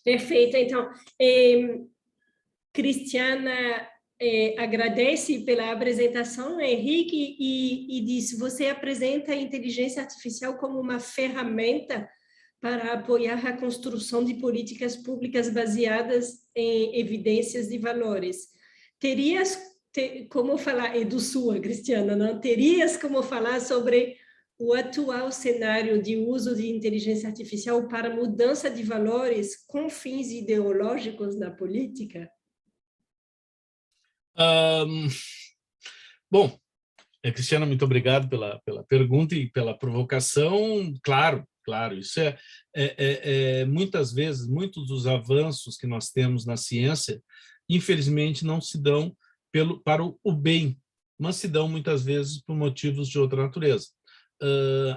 Perfeito. Então, Cristiana agradece pela apresentação, Henrique, e diz: você apresenta a inteligência artificial como uma ferramenta para apoiar a construção de políticas públicas baseadas em evidências de valores. Como falar, do sua, Cristiana, não? Terias como falar sobre o atual cenário de uso de inteligência artificial para mudança de valores com fins ideológicos na política? Bom, Cristiana, muito obrigado pela pergunta e pela provocação. Claro, isso muitas vezes, muitos dos avanços que nós temos na ciência, infelizmente, não se dão para o bem, mas se dão muitas vezes por motivos de outra natureza.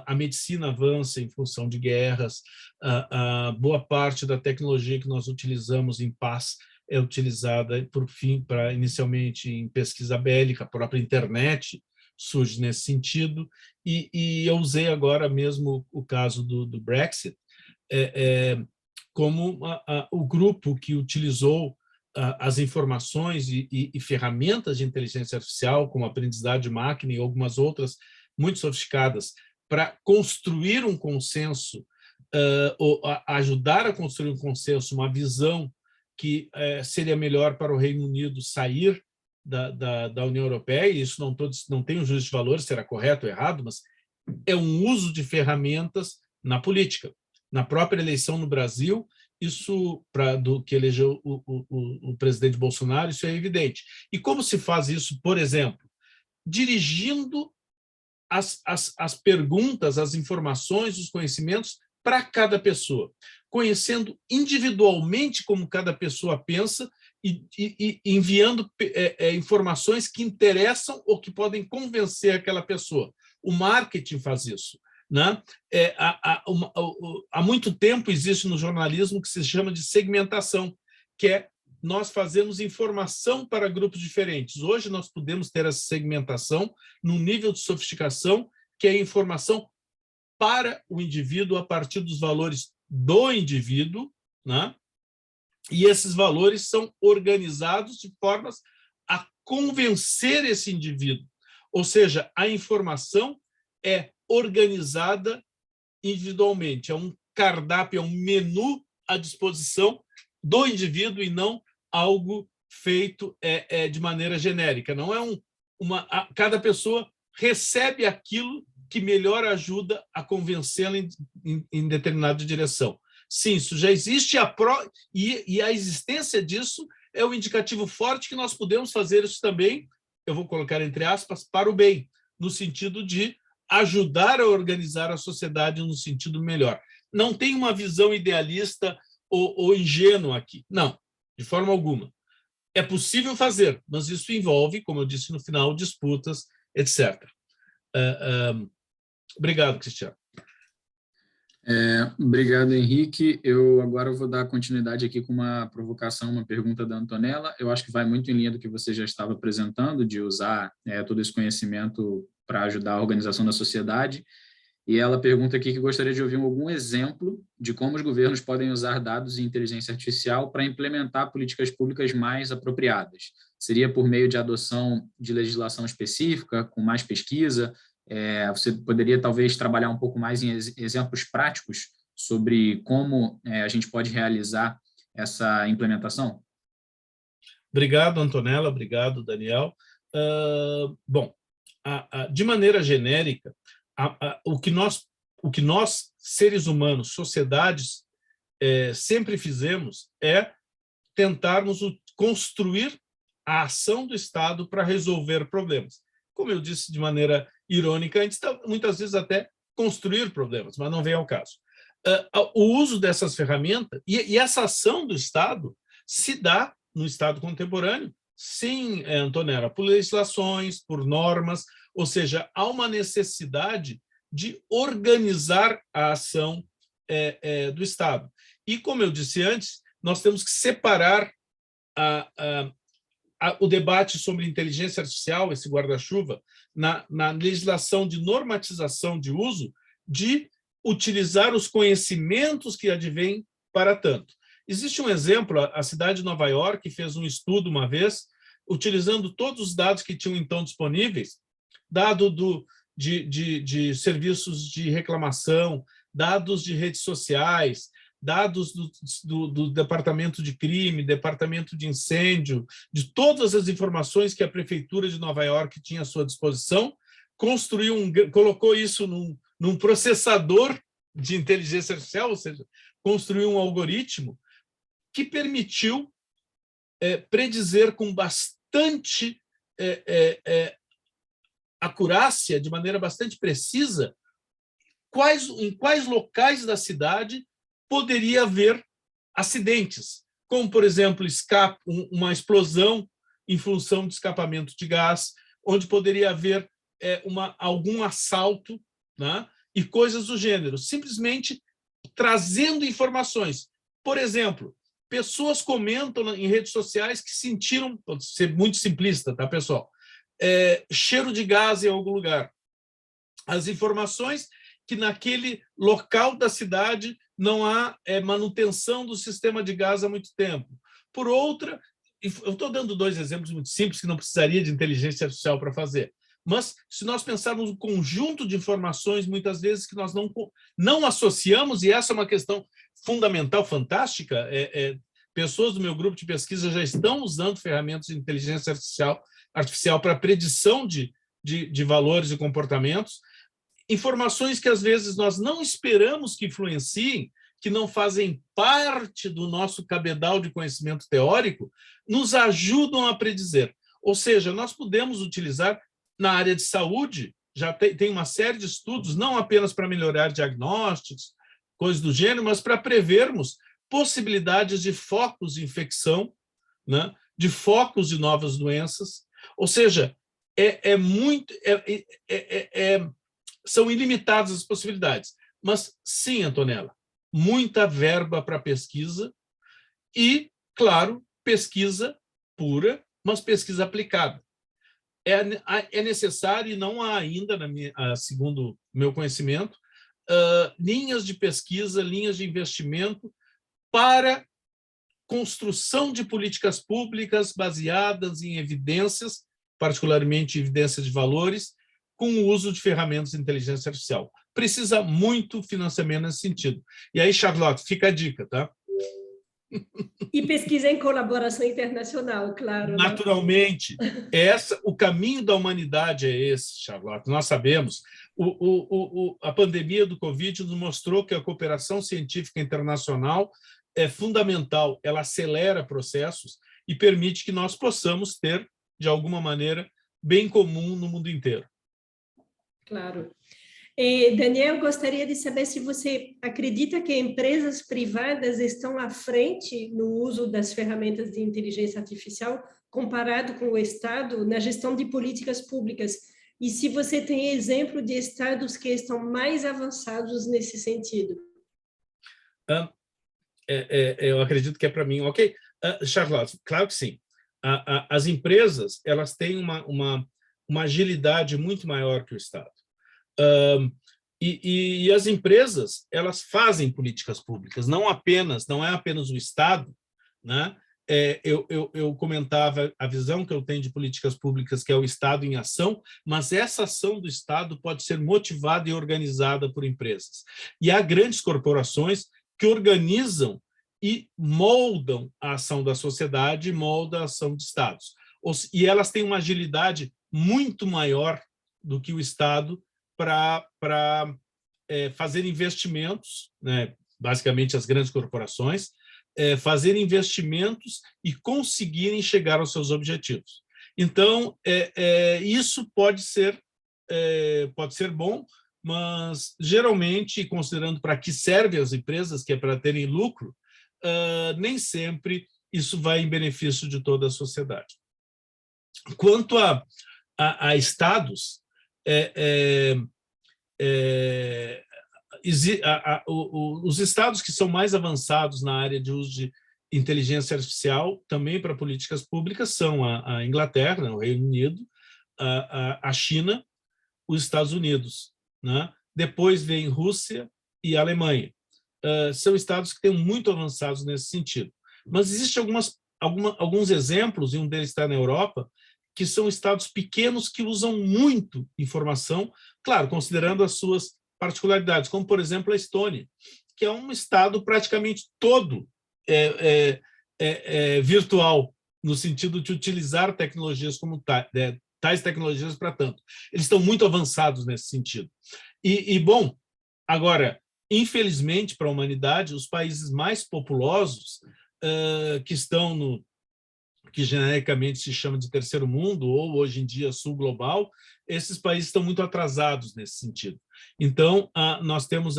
A medicina avança em função de guerras, a boa parte da tecnologia que nós utilizamos em paz é utilizada, inicialmente em pesquisa bélica, a própria internet surge nesse sentido, e eu usei agora mesmo o caso do Brexit como o grupo que utilizou as informações e ferramentas de inteligência artificial, como aprendizado de máquina e algumas outras muito sofisticadas, para construir um consenso, ou ajudar a construir um consenso, uma visão que seria melhor para o Reino Unido sair da União Europeia, e isso não tem um juízo de valor, será correto ou errado, mas é um uso de ferramentas na política. Na própria eleição no Brasil, isso, que elegeu o presidente Bolsonaro, isso é evidente. E como se faz isso, por exemplo? Dirigindo as perguntas, as informações, os conhecimentos para cada pessoa, conhecendo individualmente como cada pessoa pensa e enviando informações que interessam ou que podem convencer aquela pessoa. O marketing faz isso. né? Há muito tempo existe no jornalismo que se chama de segmentação, que é nós fazemos informação para grupos diferentes. Hoje nós podemos ter essa segmentação num nível de sofisticação que é informação para o indivíduo a partir dos valores do indivíduo, né? E esses valores são organizados de formas a convencer esse indivíduo. Ou seja, a informação é organizada individualmente, é um cardápio, é um menu à disposição do indivíduo e não algo feito de maneira genérica. Não é cada pessoa recebe aquilo que melhor ajuda a convencê-la em determinada direção. Sim, isso já existe, e a existência disso é um indicativo forte que nós podemos fazer isso também, eu vou colocar entre aspas, para o bem, no sentido de ajudar a organizar a sociedade no sentido melhor. Não tem uma visão idealista ou ingênua aqui, não, de forma alguma. É possível fazer, mas isso envolve, como eu disse no final, disputas, etc. Obrigado, Cristiano. Obrigado, Henrique. Eu agora vou dar continuidade aqui com uma provocação, uma pergunta da Antonella. Eu acho que vai muito em linha do que você já estava apresentando, de usar todo esse conhecimento para ajudar a organização da sociedade. E ela pergunta aqui que gostaria de ouvir algum exemplo de como os governos podem usar dados e inteligência artificial para implementar políticas públicas mais apropriadas. Seria por meio de adoção de legislação específica, com mais pesquisa? Você poderia, talvez, trabalhar um pouco mais em exemplos práticos sobre como a gente pode realizar essa implementação? Obrigado, Antonella. Obrigado, Daniel. Bom, de maneira genérica, o que nós, seres humanos, sociedades, sempre fizemos é tentarmos construir a ação do Estado para resolver problemas. Como eu disse de maneira irônica, a gente está, muitas vezes, até construir problemas, mas não vem ao caso. O uso dessas ferramentas e essa ação do Estado se dá no Estado contemporâneo, sim, Antonella, por legislações, por normas, ou seja, há uma necessidade de organizar a ação do Estado. E, como eu disse antes, nós temos que separar o debate sobre inteligência artificial, esse guarda-chuva, na legislação de normatização de uso, de utilizar os conhecimentos que advêm para tanto. Existe um exemplo, a cidade de Nova York fez um estudo uma vez, utilizando todos os dados que tinham então disponíveis, dado de serviços de reclamação, dados de redes sociais, dados do departamento de crime, departamento de incêndio, de todas as informações que a prefeitura de Nova York tinha à sua disposição, colocou isso num processador de inteligência artificial, ou seja, construiu um algoritmo que permitiu predizer com bastante acurácia, de maneira bastante precisa, em quais locais da cidade poderia haver acidentes, como, por exemplo, uma explosão em função de escapamento de gás, onde poderia haver algum assalto, né? E coisas do gênero, simplesmente trazendo informações. Por exemplo, pessoas comentam em redes sociais que sentiram, pode ser muito simplista, tá, pessoal? Cheiro de gás em algum lugar. As informações que naquele local da cidade não há manutenção do sistema de gás há muito tempo. Por outra, eu estou dando dois exemplos muito simples que não precisaria de inteligência artificial para fazer, mas se nós pensarmos um conjunto de informações, muitas vezes, que nós não associamos, e essa é uma questão fundamental, fantástica, pessoas do meu grupo de pesquisa já estão usando ferramentas de inteligência artificial para predição de valores e comportamentos, informações que, às vezes, nós não esperamos que influenciem, que não fazem parte do nosso cabedal de conhecimento teórico, nos ajudam a predizer. Ou seja, nós podemos utilizar na área de saúde, já tem uma série de estudos, não apenas para melhorar diagnósticos, coisas do gênero, mas para prevermos possibilidades de focos de infecção, né? De focos de novas doenças. Ou seja, são ilimitadas as possibilidades. Mas, sim, Antonella, muita verba para pesquisa e, claro, pesquisa pura, mas pesquisa aplicada. É necessário, e não há ainda, segundo meu conhecimento, linhas de pesquisa, linhas de investimento para construção de políticas públicas baseadas em evidências, particularmente evidências de valores, com o uso de ferramentas de inteligência artificial. Precisa muito financiamento nesse sentido. E aí, Charlotte, fica a dica, tá? E pesquisa em colaboração internacional, claro. Naturalmente, o caminho da humanidade é esse, Charlotte. Nós sabemos, a pandemia do Covid nos mostrou que a cooperação científica internacional é fundamental, ela acelera processos e permite que nós possamos ter, de alguma maneira, bem comum no mundo inteiro. Claro. Daniel, gostaria de saber se você acredita que empresas privadas estão à frente no uso das ferramentas de inteligência artificial comparado com o Estado na gestão de políticas públicas, e se você tem exemplo de estados que estão mais avançados nesse sentido. Eu acredito que é para mim, ok? Charlotte, claro que sim. As empresas, elas têm uma agilidade muito maior que o Estado. E as empresas, elas fazem políticas públicas, não é apenas o Estado, né? Eu comentava a visão que eu tenho de políticas públicas, que é o Estado em ação, mas essa ação do Estado pode ser motivada e organizada por empresas. E há grandes corporações que organizam e moldam a ação da sociedade, moldam a ação de Estados. E elas têm uma agilidade muito maior do que o Estado para fazer investimentos, né? Basicamente as grandes corporações, fazer investimentos e conseguirem chegar aos seus objetivos. Então, isso pode ser bom, mas, geralmente, considerando para que servem as empresas, que é para terem lucro, nem sempre isso vai em benefício de toda a sociedade. Quanto a estados, os estados que são mais avançados na área de uso de inteligência artificial, também para políticas públicas, são a Inglaterra, o Reino Unido, a China, os Estados Unidos, né? Depois vem Rússia e Alemanha. São estados que têm muito avançados nesse sentido. Mas existem alguns exemplos, e um deles está na Europa, que são estados pequenos que usam muito informação, claro, considerando as suas particularidades, como, por exemplo, a Estônia, que é um estado praticamente todo virtual, no sentido de utilizar tecnologias como tais tecnologias para tanto. Eles estão muito avançados nesse sentido. Bom, agora, infelizmente, para a humanidade, os países mais populosos, que estão no que genericamente se chama de terceiro mundo, ou hoje em dia sul global, esses países estão muito atrasados nesse sentido. Então, nós temos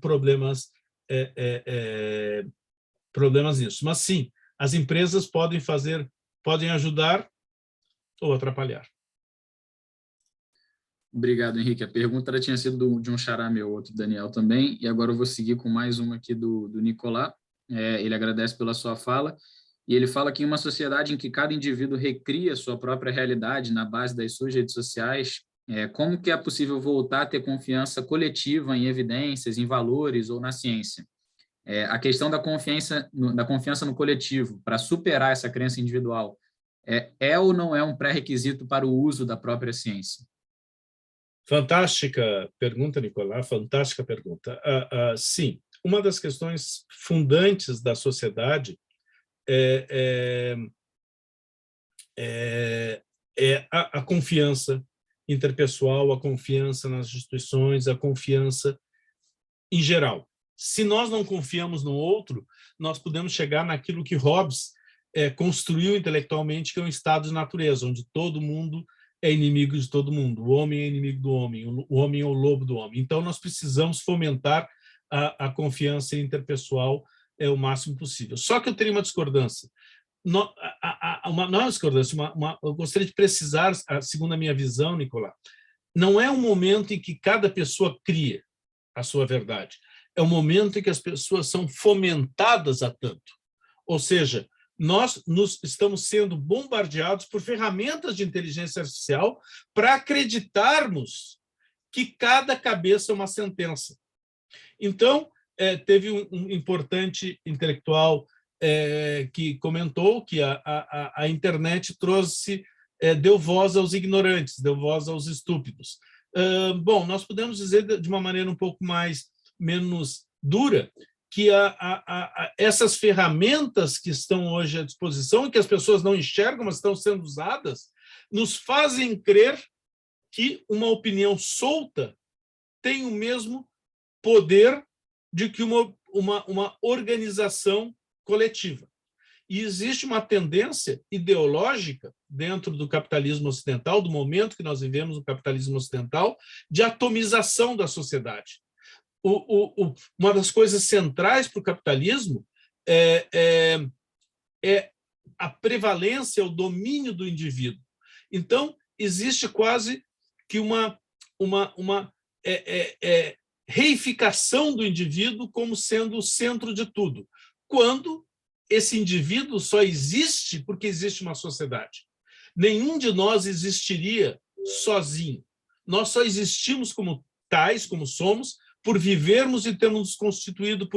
problemas nisso. Mas, sim, as empresas podem ajudar ou atrapalhar. Obrigado, Henrique. A pergunta tinha sido de um xará meu, outro Daniel também, e agora eu vou seguir com mais uma aqui do Nicolás. Ele agradece pela sua fala, e ele fala que em uma sociedade em que cada indivíduo recria sua própria realidade na base das suas redes sociais, como que é possível voltar a ter confiança coletiva em evidências, em valores ou na ciência? A questão da confiança no coletivo, para superar essa crença individual, ou não é um pré-requisito para o uso da própria ciência? Fantástica pergunta, Nicolás, fantástica pergunta. Sim, uma das questões fundantes da sociedade é a confiança interpessoal, a confiança nas instituições, a confiança em geral. Se nós não confiamos no outro, nós podemos chegar naquilo que Hobbes construiu intelectualmente, que é um estado de natureza, onde todo mundo é inimigo de todo mundo, o homem é inimigo do homem, o homem é o lobo do homem. Então, nós precisamos fomentar a confiança interpessoal o máximo possível. Só que eu teria uma discordância. Não é uma discordância, eu gostaria de precisar, segundo a minha visão, Nicolás, não é um momento em que cada pessoa cria a sua verdade, é um momento em que as pessoas são fomentadas a tanto. Ou seja, nós estamos sendo bombardeados por ferramentas de inteligência artificial para acreditarmos que cada cabeça é uma sentença. Então, teve um importante intelectual que comentou que a internet deu voz aos ignorantes, deu voz aos estúpidos. Bom, nós podemos dizer de uma maneira um pouco menos dura que essas ferramentas que estão hoje à disposição e que as pessoas não enxergam, mas estão sendo usadas, nos fazem crer que uma opinião solta tem o mesmo poder de que uma organização coletiva. E existe uma tendência ideológica dentro do capitalismo ocidental, do momento que nós vivemos no capitalismo ocidental, de atomização da sociedade. Uma das coisas centrais para o capitalismo é a prevalência, o domínio do indivíduo. Então, existe quase que uma reificação do indivíduo como sendo o centro de tudo, quando esse indivíduo só existe porque existe uma sociedade. Nenhum de nós existiria sozinho. Nós só existimos como tais, como somos, por vivermos e termos nos constituído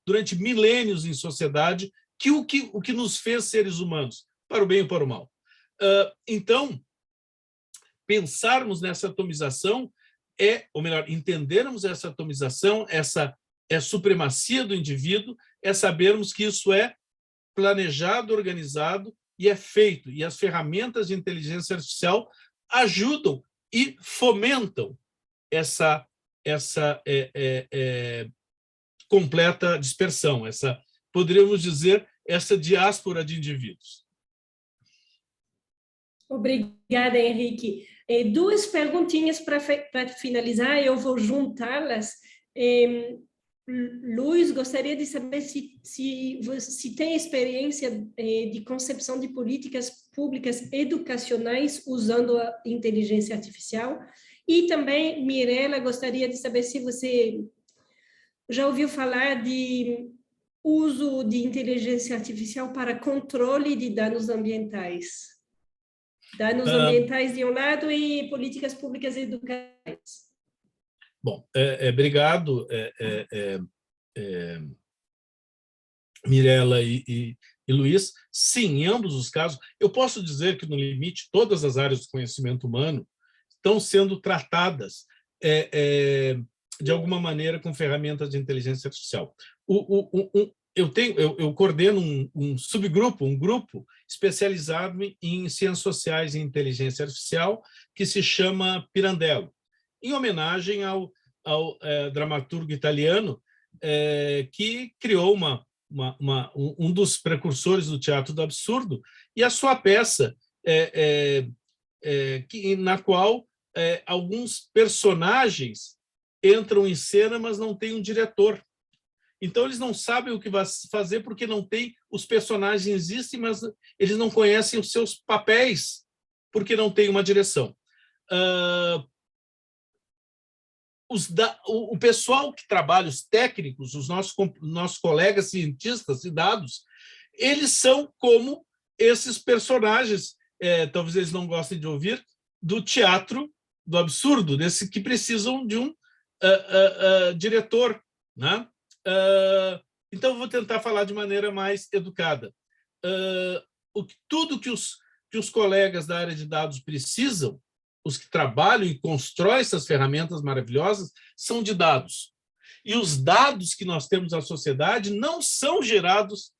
durante milênios em sociedade, o que nos fez seres humanos, para o bem e para o mal. Então, pensarmos nessa atomização ou melhor, entendermos essa atomização, essa supremacia do indivíduo, é sabermos que isso é planejado, organizado e é feito. E as ferramentas de inteligência artificial ajudam e fomentam essa completa dispersão, poderíamos dizer, essa diáspora de indivíduos. Obrigada, Henrique. Duas perguntinhas para finalizar, eu vou juntá-las. Luiz, gostaria de saber se tem experiência de concepção de políticas públicas educacionais usando a inteligência artificial. E também, Mirela, gostaria de saber se você já ouviu falar de uso de inteligência artificial para controle de danos ambientais. Danos ambientais de um lado e políticas públicas educacionais. Bom, obrigado, Mirela e Luiz. Sim, em ambos os casos, eu posso dizer que, no limite, todas as áreas do conhecimento humano estão sendo tratadas de alguma maneira com ferramentas de inteligência artificial. Eu coordeno um subgrupo, um grupo especializado em ciências sociais e inteligência artificial, que se chama Pirandello, em homenagem ao dramaturgo italiano que criou um dos precursores do teatro do absurdo, e a sua peça, na qual alguns personagens entram em cena, mas não tem um diretor. Então, eles não sabem o que vai fazer porque não tem... Os personagens existem, mas eles não conhecem os seus papéis porque não tem uma direção. O pessoal que trabalha, os técnicos, os nossos colegas cientistas de dados, eles são como esses personagens, talvez eles não gostem de ouvir, do teatro do absurdo, desse que precisam de um diretor, né? Então, eu vou tentar falar de maneira mais educada. Tudo que os colegas da área de dados precisam, os que trabalham e constroem essas ferramentas maravilhosas, são de dados. E os dados que nós temos na sociedade não são gerados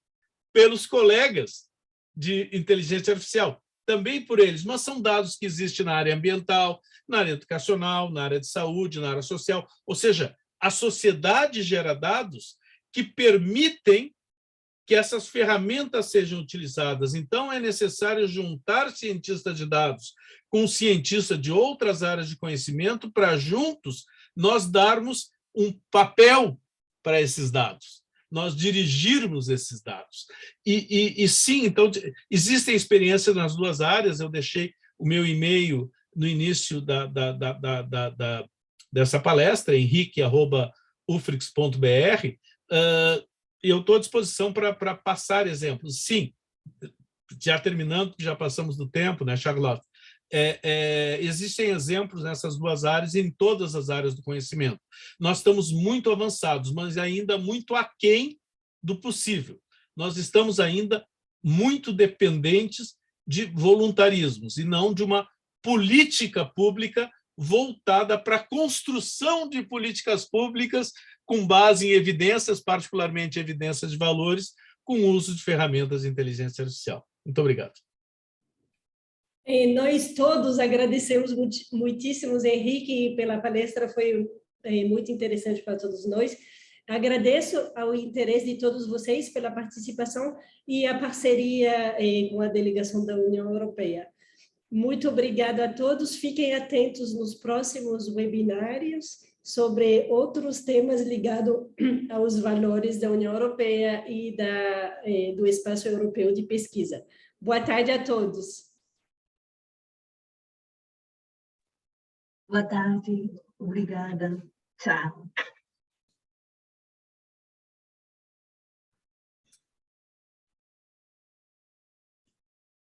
pelos colegas de inteligência artificial, também por eles, mas são dados que existem na área ambiental, na área educacional, na área de saúde, na área social. Ou seja, a sociedade gera dados que permitem que essas ferramentas sejam utilizadas. Então, é necessário juntar cientistas de dados com cientistas de outras áreas de conhecimento para, juntos, nós darmos um papel para esses dados, nós dirigirmos esses dados. E sim, então, existem experiências nas duas áreas. Eu deixei o meu e-mail no início dessa palestra, henrique@ufrix.br, eu estou à disposição para passar exemplos. Sim, já terminando, já passamos do tempo, né, Charlotte? Existem exemplos nessas duas áreas e em todas as áreas do conhecimento. Nós estamos muito avançados, mas ainda muito aquém do possível. Nós estamos ainda muito dependentes de voluntarismos e não de uma política pública voltada para a construção de políticas públicas com base em evidências, particularmente evidências de valores, com o uso de ferramentas de inteligência artificial. Muito obrigado. Nós todos agradecemos muitíssimo, Henrique, pela palestra, foi muito interessante para todos nós. Agradeço ao interesse de todos vocês pela participação e a parceria com a delegação da União Europeia. Muito obrigada a todos. Fiquem atentos nos próximos webinários sobre outros temas ligados aos valores da União Europeia e do Espaço Europeu de Pesquisa. Boa tarde a todos. Boa tarde, obrigada. Tchau.